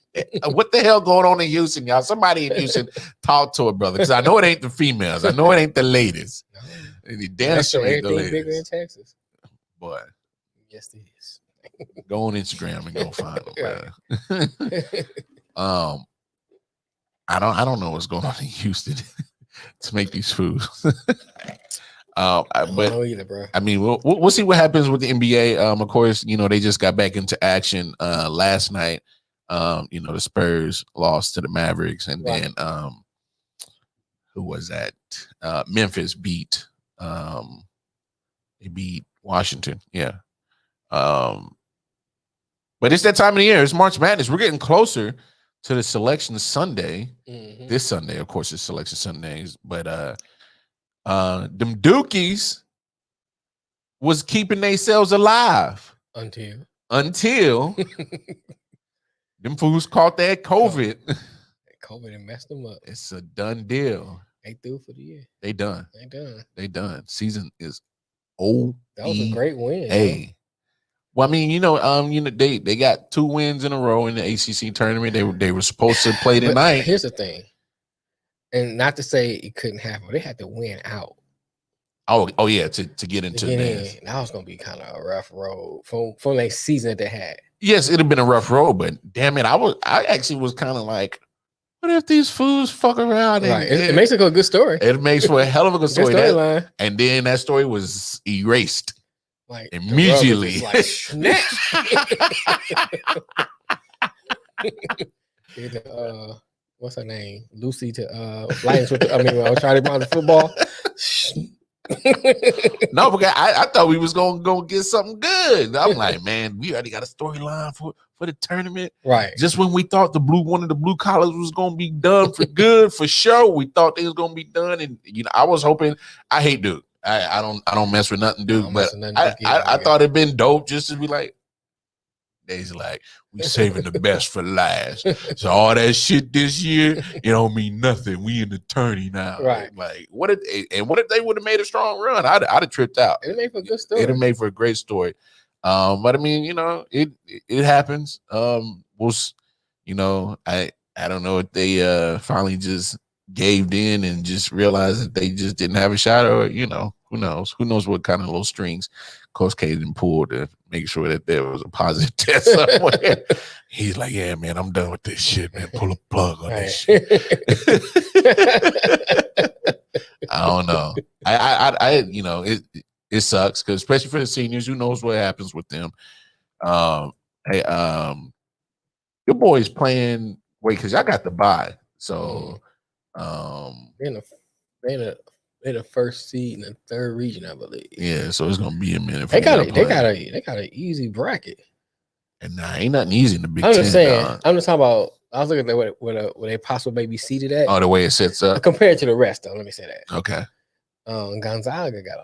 What the hell going on in Houston, y'all? Somebody in Houston talk to a brother, because I know it ain't the females. I know it ain't the ladies. No. Damn sure ain't the ladies. Bigger in Texas. Boy. Yes, it is. Go on Instagram and go find them. I don't know what's going on in Houston to make these foods. But I don't know either, bro. I mean, we'll see what happens with the NBA. Of course, they just got back into action last night. The Spurs lost to the Mavericks, and then who was that? Memphis beat they beat Washington. Yeah. But it's that time of the year. It's March Madness. We're getting closer to the Selection Sunday. This Sunday, of course, it's Selection Sundays, but them Dookies was keeping themselves alive until them fools caught that COVID. COVID and messed them up. It's a done deal. They through for the year. They done. Season is over. That was a great win. Hey. Well, I mean, they got 2 wins in a row in the ACC tournament. They were supposed to play tonight. Here's the thing. And not to say it couldn't happen, they had to win out. Oh yeah, to get into the dance. That was gonna be kind of a rough road from that season that they had. Yes, it'd have been a rough road, but damn it, I actually was kind of like, what if these fools fuck around? Right. It makes it a good story. It makes for a hell of a good story. Storyline. And then that story was erased. Like immediately. Like, snap. What's her name? Lucy to Lions with I was trying to run the football. No, because I thought we was gonna get something good. I'm like, man, we already got a storyline for the tournament. Right. Just when we thought one of the blue collars was gonna be done for good, for sure. We thought they was gonna be done. And I was hoping. I hate Duke. I don't mess with nothing, Duke, but I thought it'd been dope just to be like, they's like, we saving the best for last. So all that shit this year, it don't mean nothing. We in the tourney now. Right. Like, what if they would have made a strong run? I'd have tripped out. It made for a good story. It'd have made for a great story. But I mean, it happens. I don't know if they finally just gave in and just realized that they just didn't have a shot, or who knows what kind of little strings Coach K didn't pull to make sure that there was a positive test somewhere. He's like, yeah, man, I'm done with this shit, man. Pull a plug on this shit. I don't know. It sucks because especially for the seniors, who knows what happens with them. Hey, your boys playing. Wait, because y'all got the bye, so they're the first seed in the third region, I believe. Yeah, so it's gonna be a minute. They got an easy bracket, and ain't nothing easy in the Big Ten. I'm just saying. I'm just talking about. I was looking at where they possibly may be seated at. Oh, the way it sets up compared to the rest, though. Let me say that. Okay. Gonzaga got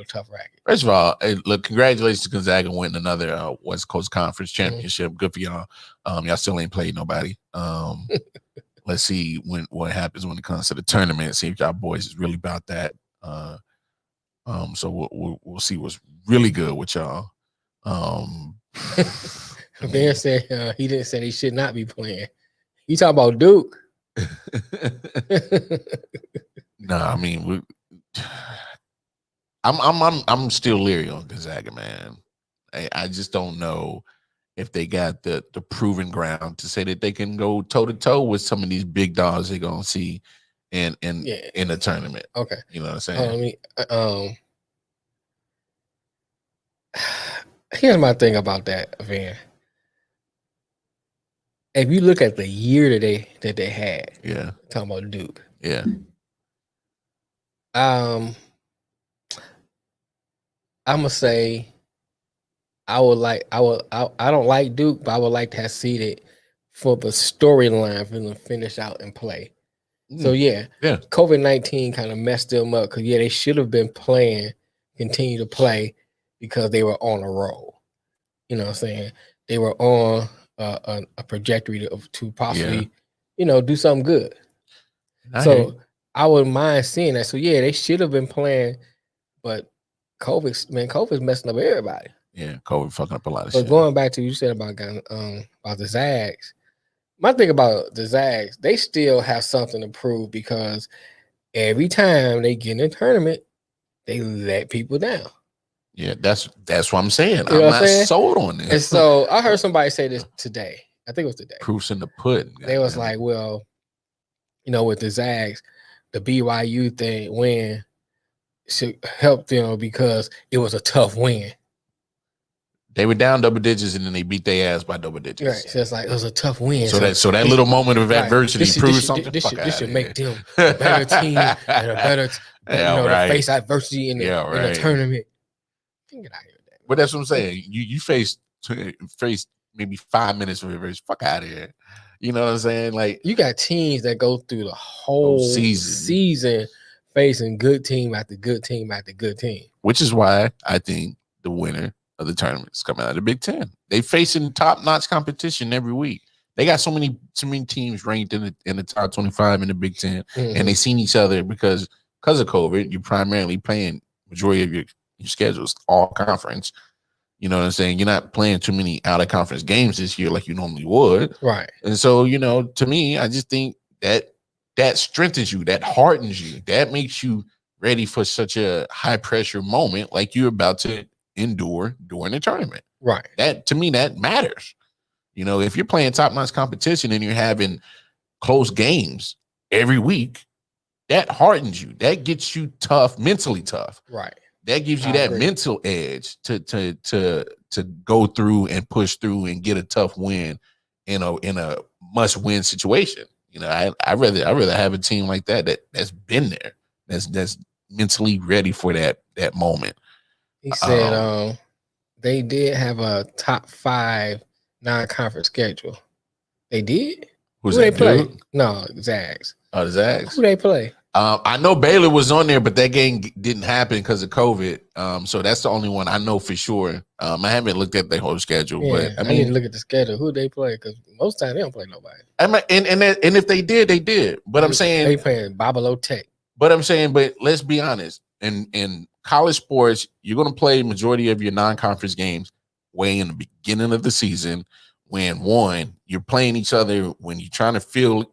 a tough racket. First of all, look, congratulations to Gonzaga winning another West Coast Conference championship. Good for y'all. Y'all still ain't played nobody. Let's see what happens when it comes to the tournament. See if y'all boys is really about that. So we'll see what's really good with y'all. Ben said he didn't say they should not be playing. You talking about Duke? No, I mean I'm still leery on Gonzaga, man. I just don't know if they got the proven ground to say that they can go toe to toe with some of these big dogs they're gonna see in the tournament. Okay, you know what I'm saying? Here's my thing about that, Van. If you look at the year that they had, talking about Duke, I'm gonna say I don't like Duke, but I would like to have seen it for the storyline for them to finish out and play. So COVID-19 kind of messed them up because they should have been continue to play because they were on a roll. You know what I'm saying? They were on a trajectory to possibly, do something good. I wouldn't mind seeing that. So they should have been playing, but COVID's messing up everybody. Yeah, COVID fucking up a lot of shit. But going back to what you said about the Zags, my thing about the Zags, they still have something to prove because every time they get in a tournament, they let people down. Yeah, that's what I'm saying. I'm not sold on this. And so I heard somebody say this today. I think it was today. Proofs in the pudding. They was like, well, with the Zags, the BYU win should help them because it was a tough win. They were down double digits and then they beat their ass by double digits. Right. So it's like it was a tough win. So that little moment of adversity proves something. This should make them a better team and a better to face adversity in the tournament. Get out of here with that. But that's what I'm saying. You face maybe 5 minutes of adversity. Fuck out of here. You know what I'm saying? Like you got teams that go through the whole season facing good team after good team after good team. Which is why I think the winner of the tournament is coming out of the Big Ten. They facing top-notch competition every week. They got so many teams ranked in the top 25 in the Big Ten, and they seen each other because of COVID. You're primarily playing majority of your schedules all conference. You know what I'm saying? You're not playing too many out of conference games this year like you normally would. Right. And so, to me, I just think that strengthens you, that hardens you, that makes you ready for such a high pressure moment like you're about to endure during the tournament. Right. That to me, that matters. If you're playing top-notch competition and you're having close games every week, that hardens you. That gets you tough, mentally tough. Right. That gives you that mental edge to go through and push through and get a tough win in a must-win situation. I'd rather have a team like that's been there, that's mentally ready for that moment. He said they did have a top 5 non-conference schedule. They did? Who they play? No, Zags. Oh, the Zags. Who they play? I know Baylor was on there, but that game didn't happen because of COVID. So that's the only one I know for sure. I haven't looked at their whole schedule, but I need to look at the schedule. Who they play? Because most times they don't play nobody. And if they did, they did. But I'm saying they playing Babalo Tech. But I'm saying, let's be honest. In college sports, you're going to play majority of your non-conference games way in the beginning of the season when, one, you're playing each other when you're trying to feel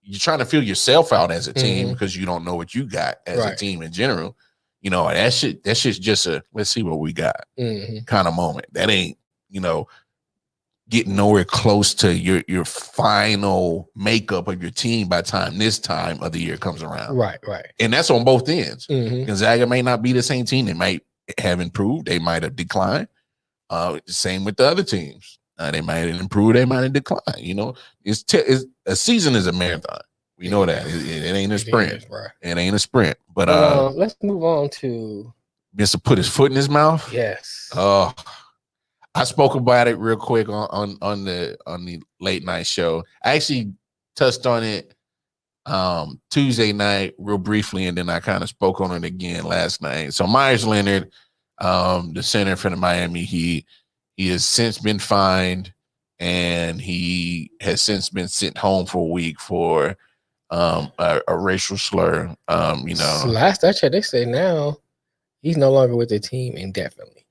you're trying to feel yourself out as a team because you don't know what you got as a team in general. You know, that's just a let's see what we got kind of moment. That ain't, you know, getting nowhere close to your final makeup of your team by this time of the year comes around. Right. And that's on both ends. Gonzaga may not be the same team. They might have improved. They might have declined. Same with the other teams. They might have improved. They might have declined. You know, a season is a marathon. We know that. It ain't a sprint. It ain't a sprint. But let's move on to Mr. Put his foot in his mouth. Yes. I spoke about it real quick on the late night show. I actually touched on it Tuesday night real briefly, and then I kind of spoke on it again last night. So Myers Leonard, the center for the Miami Heat, he has since been fined, and he has since been sent home for a week for a racial slur. You know, last I checked, they say now he's no longer with the team indefinitely.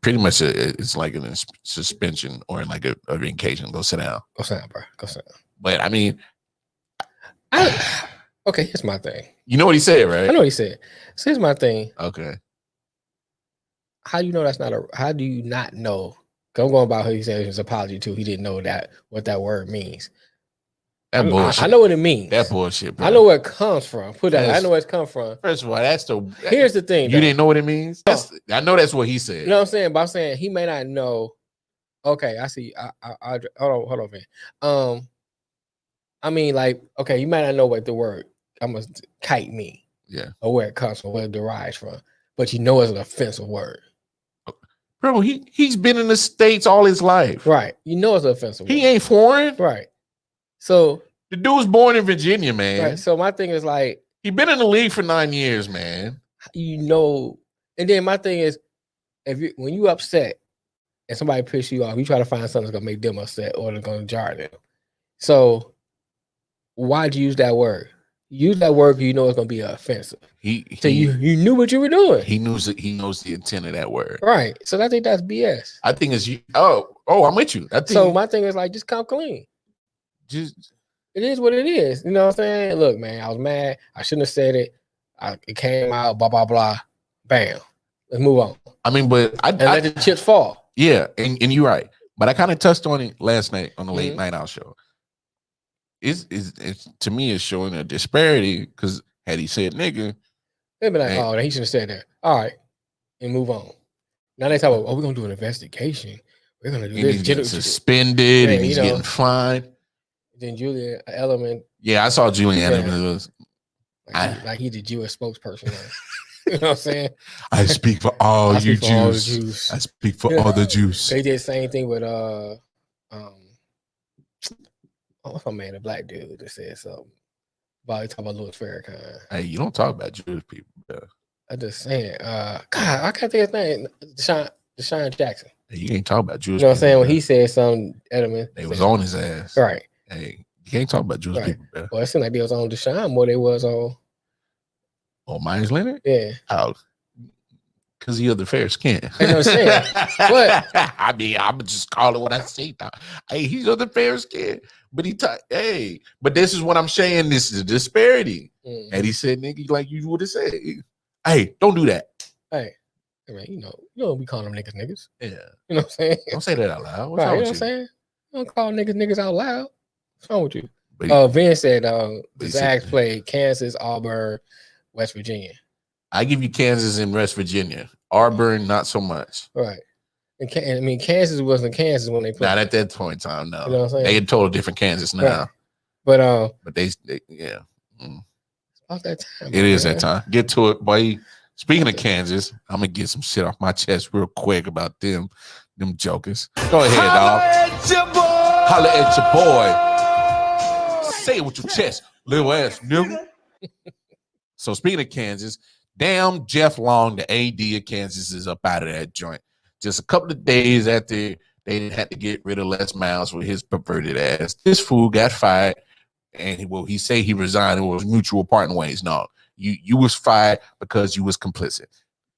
Pretty much it's like a suspension or like a vacation. Go sit down. Go sit down, bro. Go sit down. But I mean, okay, here's my thing. You know what he said, right? I know what he said. So here's my thing. Okay. How do you know that's not how do you not know? I'm going by who he said his apology to. He didn't know what that word means. That bullshit. I know what it means. That bullshit, bro. I know where it comes from. I know where it's come from. First of all, here's the thing. You didn't know what it means? I know that's what he said. You know what I'm saying? But I'm saying he may not know. Okay, I see. I hold on, man. I mean, like, okay, you might not know what the word kite mean. Yeah. Or where it comes from, where it derives from. But you know it's an offensive word. Bro, he's been in the States all his life. Right. You know it's an offensive word. He ain't foreign. Right. So the dude was born in Virginia, man. Right. So my thing is like, he been in the league for 9 years, man. You know, and then my thing is, when you upset and somebody pisses you off, you try to find something that's gonna make them upset or that's gonna jar them. So why'd you use that word? Use that word because you know it's gonna be offensive. You knew what you were doing. He knows the intent of that word. Right. So I think that's BS. I think it's you. I'm with you. So my thing is like, just come clean. It is what it is. You know what I'm saying? Look, man, I was mad. I shouldn't have said it. It came out, blah, blah, blah. Bam. Let's move on. I mean, but I let the chips fall. Yeah, and you're right. But I kind of touched on it last night on the late night out show. It's to me, it's showing a disparity because had he said nigga, they'd be like, he should have said that. All right, and move on. Now they talk about, we're gonna do an investigation. We're gonna do this. He's getting suspended and he's getting fined. Then Julian Edelman. Yeah, I saw Julian Edelman. Like he's the Jewish spokesperson. You know what I'm saying? I speak for all you Jews. I speak for all the Jews. They did the same thing with what's my man, the black dude that said something about he talking about Louis Farrakhan. Hey, you don't talk about Jewish people, bro. I'm just saying, God, I can't think of his name. Deshaun Jackson. Hey, you can't talk about Jewish people. You know what I'm saying? When he said something, Edelman. They was on his ass. Right. Hey, you can't talk about Jewish people, bro. Well, it seemed like they was on Deshaun more than they was on. Oh, Myers Leonard? Yeah. How? Because he of the fair skin. You know what I'm saying? But I mean, I'm just call it what I say now. Hey, he's of the fair skin. But but this is what I'm saying. This is a disparity. And he said, nigga, like you would have said. Hey, don't do that. Hey, man, you know we call them niggas. Yeah. You know what I'm saying? Don't say that out loud. What's wrong with you? Know what I'm saying? Don't call niggas out loud. What's wrong with you? Vince said the Zags played Kansas, Auburn, West Virginia. I give you Kansas and West Virginia. Auburn, not so much. Right. And I mean, Kansas wasn't Kansas when they played. Not at that point in time, no. You know what I'm saying? They had total different Kansas now. Right. But they yeah. It's about that time. It is that time. Get to it, boy. Speaking of Kansas, I'm gonna get some shit off my chest real quick about them jokers. Go ahead, dog. Holla at your boy. Say it with your chest, little ass nigga. So speaking of Kansas, damn Jeff Long, the AD of Kansas, is up out of that joint. Just a couple of days after they had to get rid of Les Miles with his perverted ass, this fool got fired, and he say he resigned. It was mutual partner ways. No, you was fired because you was complicit.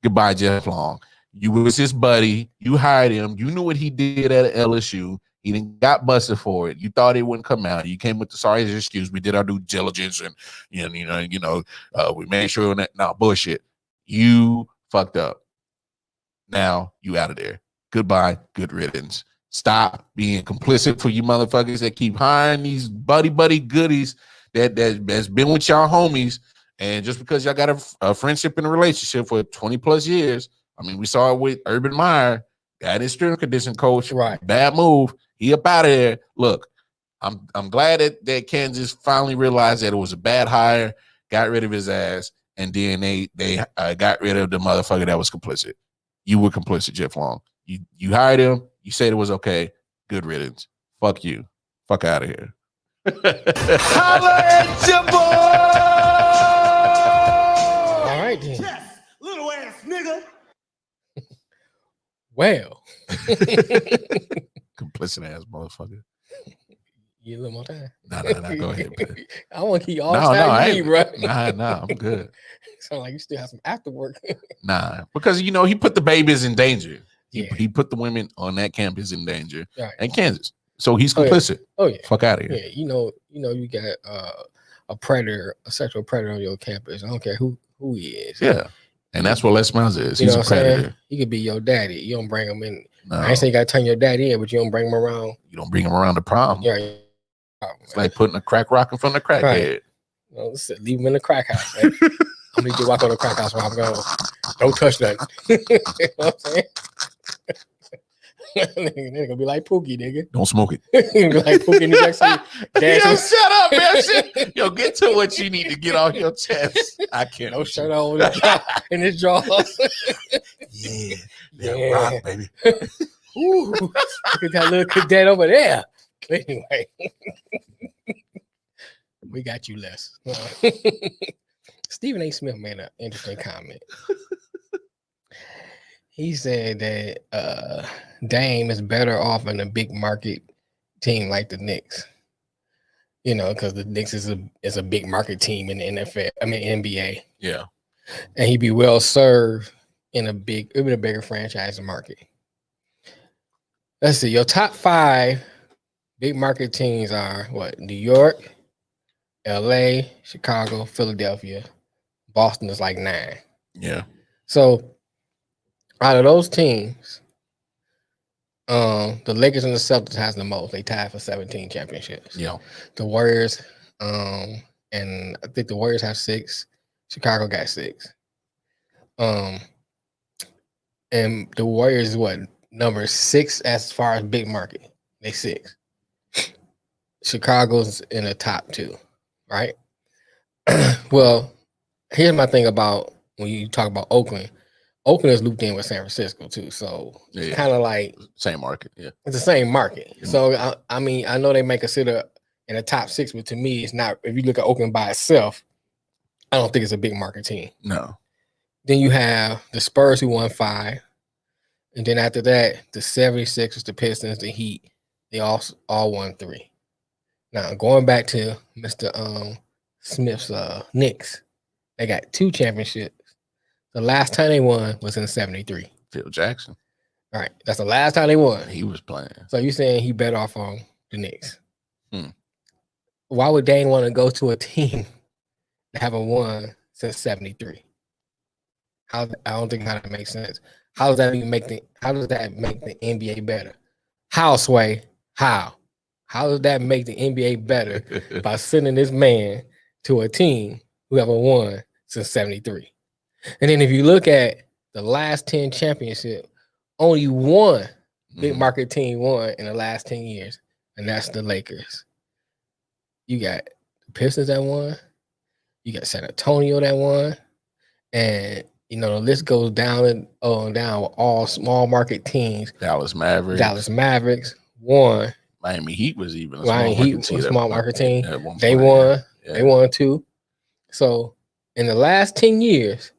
Goodbye, Jeff Long. You was his buddy. You hired him. You knew what he did at LSU. He didn't got busted for it. You thought it wouldn't come out. You came with the sorry excuse. We did our due diligence, and we made sure that. No bullshit. You fucked up. Now you out of there. Goodbye. Good riddance. Stop being complicit for you motherfuckers that keep hiring these buddy goodies that's been with y'all homies. And just because y'all got a friendship and a relationship for 20 plus years, I mean, we saw it with Urban Meyer, got his strength condition coach. Right. Bad move. He up out of there. Look, I'm glad that Kansas finally realized that it was a bad hire, got rid of his ass, and then they got rid of the motherfucker that was complicit. You were complicit, Jeff Long. You hired him. You said it was okay. Good riddance. Fuck you. Fuck out of here. Holla at your boy! All right, then. Yes, little ass nigga. Well. Complicit ass motherfucker. You a little more time. Nah, go ahead, man. I want to keep all time you need, bro. Nah, I'm good. Sound like you still have some after work. Nah, because he put the babies in danger. Yeah. He put the women on that campus in danger, right. And Kansas. So he's complicit. Oh yeah. Fuck out of here. Yeah, you got a predator, a sexual predator on your campus. I don't care who he is. Yeah. And that's what Les Miles is. He's a predator. He could be your daddy. You don't bring him in. No. I ain't saying you gotta turn your daddy in, but you don't bring him around. You don't bring him around the problem. Yeah. It's like putting a crack rock in front of the crackhead. Right. No, leave him in the crack house. Right? I'm gonna walk on the crack house while I'm going. Don't touch that. You know what I'm saying? They're gonna be like Pookie, nigga. Don't smoke it. Be like Pookie in the backseat. Yo, shut up, man. Yo, get to what you need to get off your chest. I can't. No shirt on in his drawers. Yeah, rock, baby. Ooh, look at that little cadet over there. Anyway, we got you, Les. Stephen A. Smith made an interesting comment. He said that Dame is better off in a big market team like the Knicks. Because the Knicks is a big market team in the NFL. I mean NBA. Yeah, and he'd be well served in a bigger franchise market. Let's see. Your top 5 big market teams are what? New York, LA, Chicago, Philadelphia. Boston is like 9. Yeah. So out of those teams, the Lakers and the Celtics has the most. They tied for 17 championships. Yeah. The Warriors, and I think the Warriors have 6. Chicago got 6. And the Warriors is what? Number 6 as far as big market. They 6. Chicago's in the top 2, right? Well, here's my thing about when you talk about Oakland. Oakland is looped in with San Francisco too, so it's kind of like same market. Yeah, it's the same market. Yeah. So I mean, I know they may consider in the top 6, but to me, it's not. If you look at Oakland by itself, I don't think it's a big market team. No. Then you have the Spurs who won 5, and then after that, the 76ers, the Pistons, the Heat, they all won 3. Now going back to Mr. Smith's Knicks, they got 2 championships. The last time they won was in '73. Phil Jackson. All right, that's the last time they won. He was playing. So you saying he better off on the Knicks? Why would Dane want to go to a team that haven't won since '73? I don't think how that makes sense. How does that make the NBA better? How, Sway? How does that make the NBA better by sending this man to a team who haven't won since '73? And then if you look at the last 10 championships, only one big market team won in the last 10 years, and that's the Lakers. You got the Pistons that won. You got San Antonio that won. And, the list goes down and down with all small market teams. Dallas Mavericks won. Miami Heat was even a small market team. They point, won. Yeah. They won too. So in the last 10 years,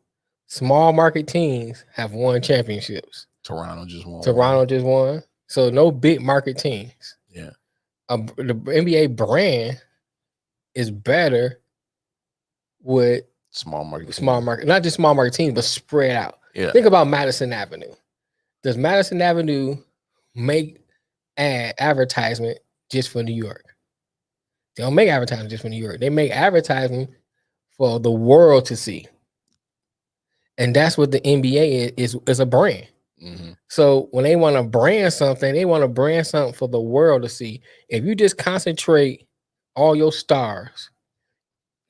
small market teams have won championships. Toronto just won. So no big market teams. Yeah. The NBA brand is better with small market, not just small market teams, but spread out. Yeah. Think about Madison Avenue. Does Madison Avenue make advertisement just for New York. They don't make advertisement just for New York. They make advertisement for the world to see. And that's what the NBA is a brand. Mm-hmm. So when they want to brand something, they want to brand something for the world to see. If you just concentrate all your stars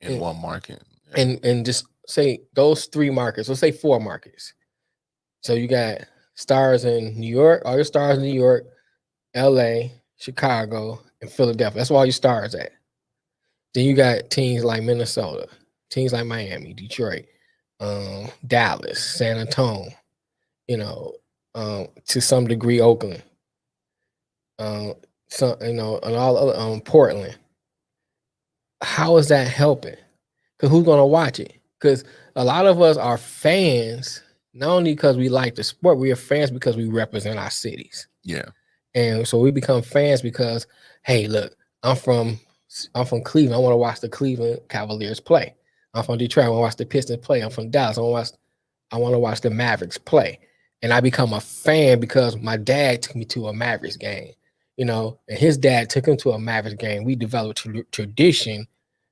in one market and just say those 3 markets, let's say 4 markets. So you got stars in New York, all your stars in New York, LA, Chicago, and Philadelphia. That's where all your stars at. Then you got teams like Minnesota, teams like Miami, Detroit, Dallas, San Antonio, to some degree Oakland, and all other Portland. How is that helping? Because who's gonna watch it? Because a lot of us are fans, not only because we like the sport, we are fans because we represent our cities. Yeah. And so we become fans because, hey, look, I'm from Cleveland. I want to watch the Cleveland Cavaliers play. I'm from Detroit. I want to watch the Pistons play. I'm from Dallas. I want to watch the Mavericks play. And I become a fan because my dad took me to a Mavericks game, and his dad took him to a Mavericks game. We developed tradition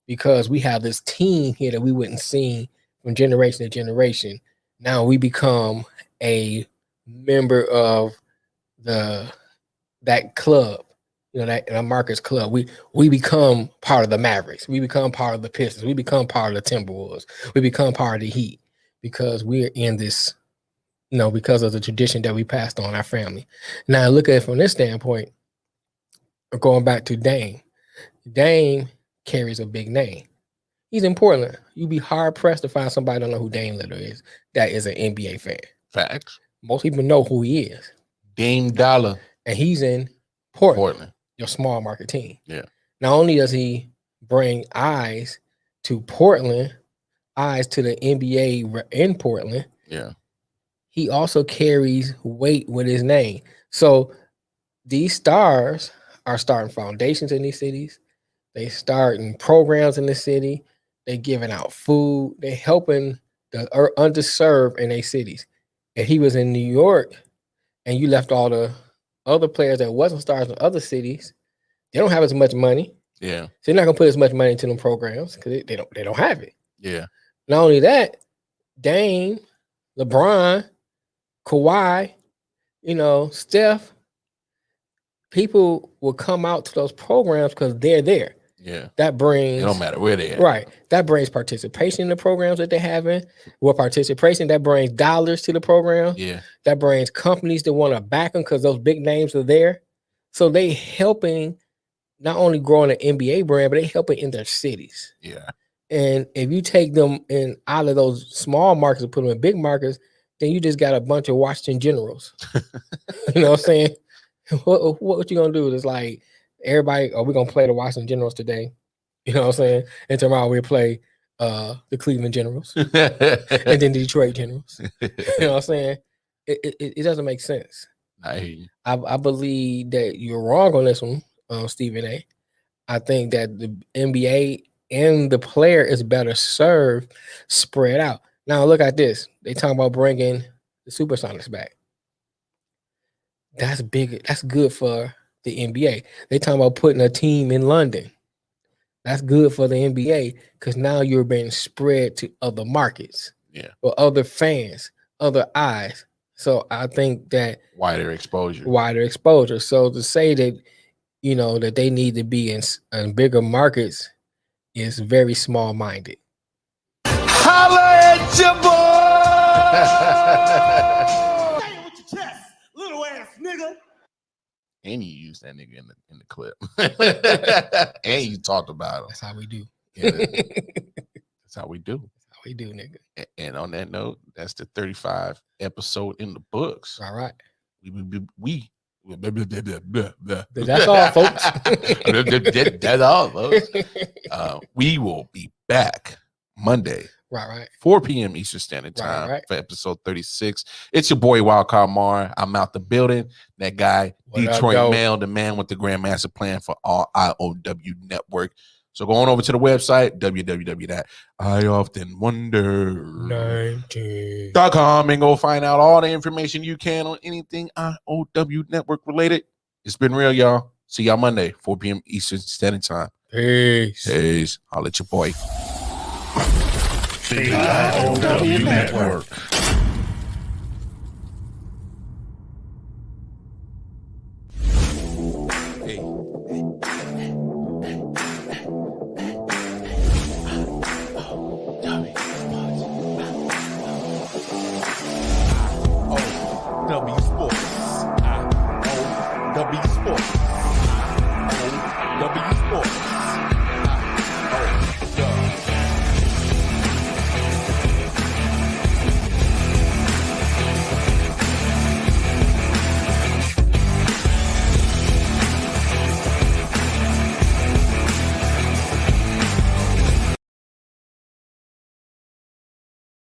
because we have this team here that we wouldn't see from generation to generation. Now we become a member of that club, that Marcus club. We become part of the Mavericks. We become part of the Pistons. We become part of the Timberwolves. We become part of the Heat because we're in this, because of the tradition that we passed on our family. Now look at it from this standpoint. Going back to Dame. Dame carries a big name. He's in Portland. You'd be hard pressed to find somebody don't know who Dame Lillard is that is an NBA fan. Facts. Most people know who he is. Dame Dollar. And he's in Portland, your small market team. Yeah. Not only does he bring eyes to Portland, eyes to the NBA in Portland. Yeah. He also carries weight with his name. So these stars are starting foundations in these cities. They starting programs in the city. They giving out food. They helping the underserved in their cities. If he was in New York and you left all the other players that wasn't stars in other cities, they don't have as much money. Yeah. So they're not gonna put as much money into them programs because they don't have it. Yeah. Not only that, Dame, LeBron, Kawhi, Steph, people will come out to those programs because they're there. Yeah. That brings, it don't matter where they are. Right. That brings participation in the programs that they have in. With participation, that brings dollars to the program. Yeah. That brings companies that want to back them because those big names are there. So they helping not only growing an NBA brand, but they helping in their cities. Yeah. And if you take them out of those small markets and put them in big markets, then you just got a bunch of Washington Generals. You know what I'm saying? What you gonna do is like everybody, are we gonna play the Washington Generals today? You know what I'm saying? And tomorrow we'll play the Cleveland Generals and then the Detroit Generals. You know what I'm saying? It doesn't make sense. I believe that you're wrong on this one, Stephen A. I think that the NBA and the player is better served spread out. Now look at this. They talk about bringing the Supersonics back. That's big. That's good for the NBA. They talking about putting a team in London. That's good for the NBA because now you're being spread to other markets, or other fans, other eyes. So I think that wider exposure. So to say that, that they need to be in bigger markets is very small-minded. Holla at your boy! With your chest, little ass nigga. And you used that nigga in the clip. And you talked about him. That's how we do. Yeah, that's how we do. That's how we do, nigga. And on that note, that's the 35 episode in the books. All right. We that's all, folks. That's all, folks. We will be back Monday. Right. 4 p.m. Eastern Standard Time right. for episode 36. It's your boy Wildcard Mar. I'm out the building. That guy, Detroit Mail, the man with the Grandmaster Plan for all I.O.W. Network. So go on over to the website, www.ioftenwonder.com, and go find out all the information you can on anything I.O.W. Network related. It's been real, y'all. See y'all Monday, 4 p.m. Eastern Standard Time. Peace. Holla at your boy. The I.O.W. Network.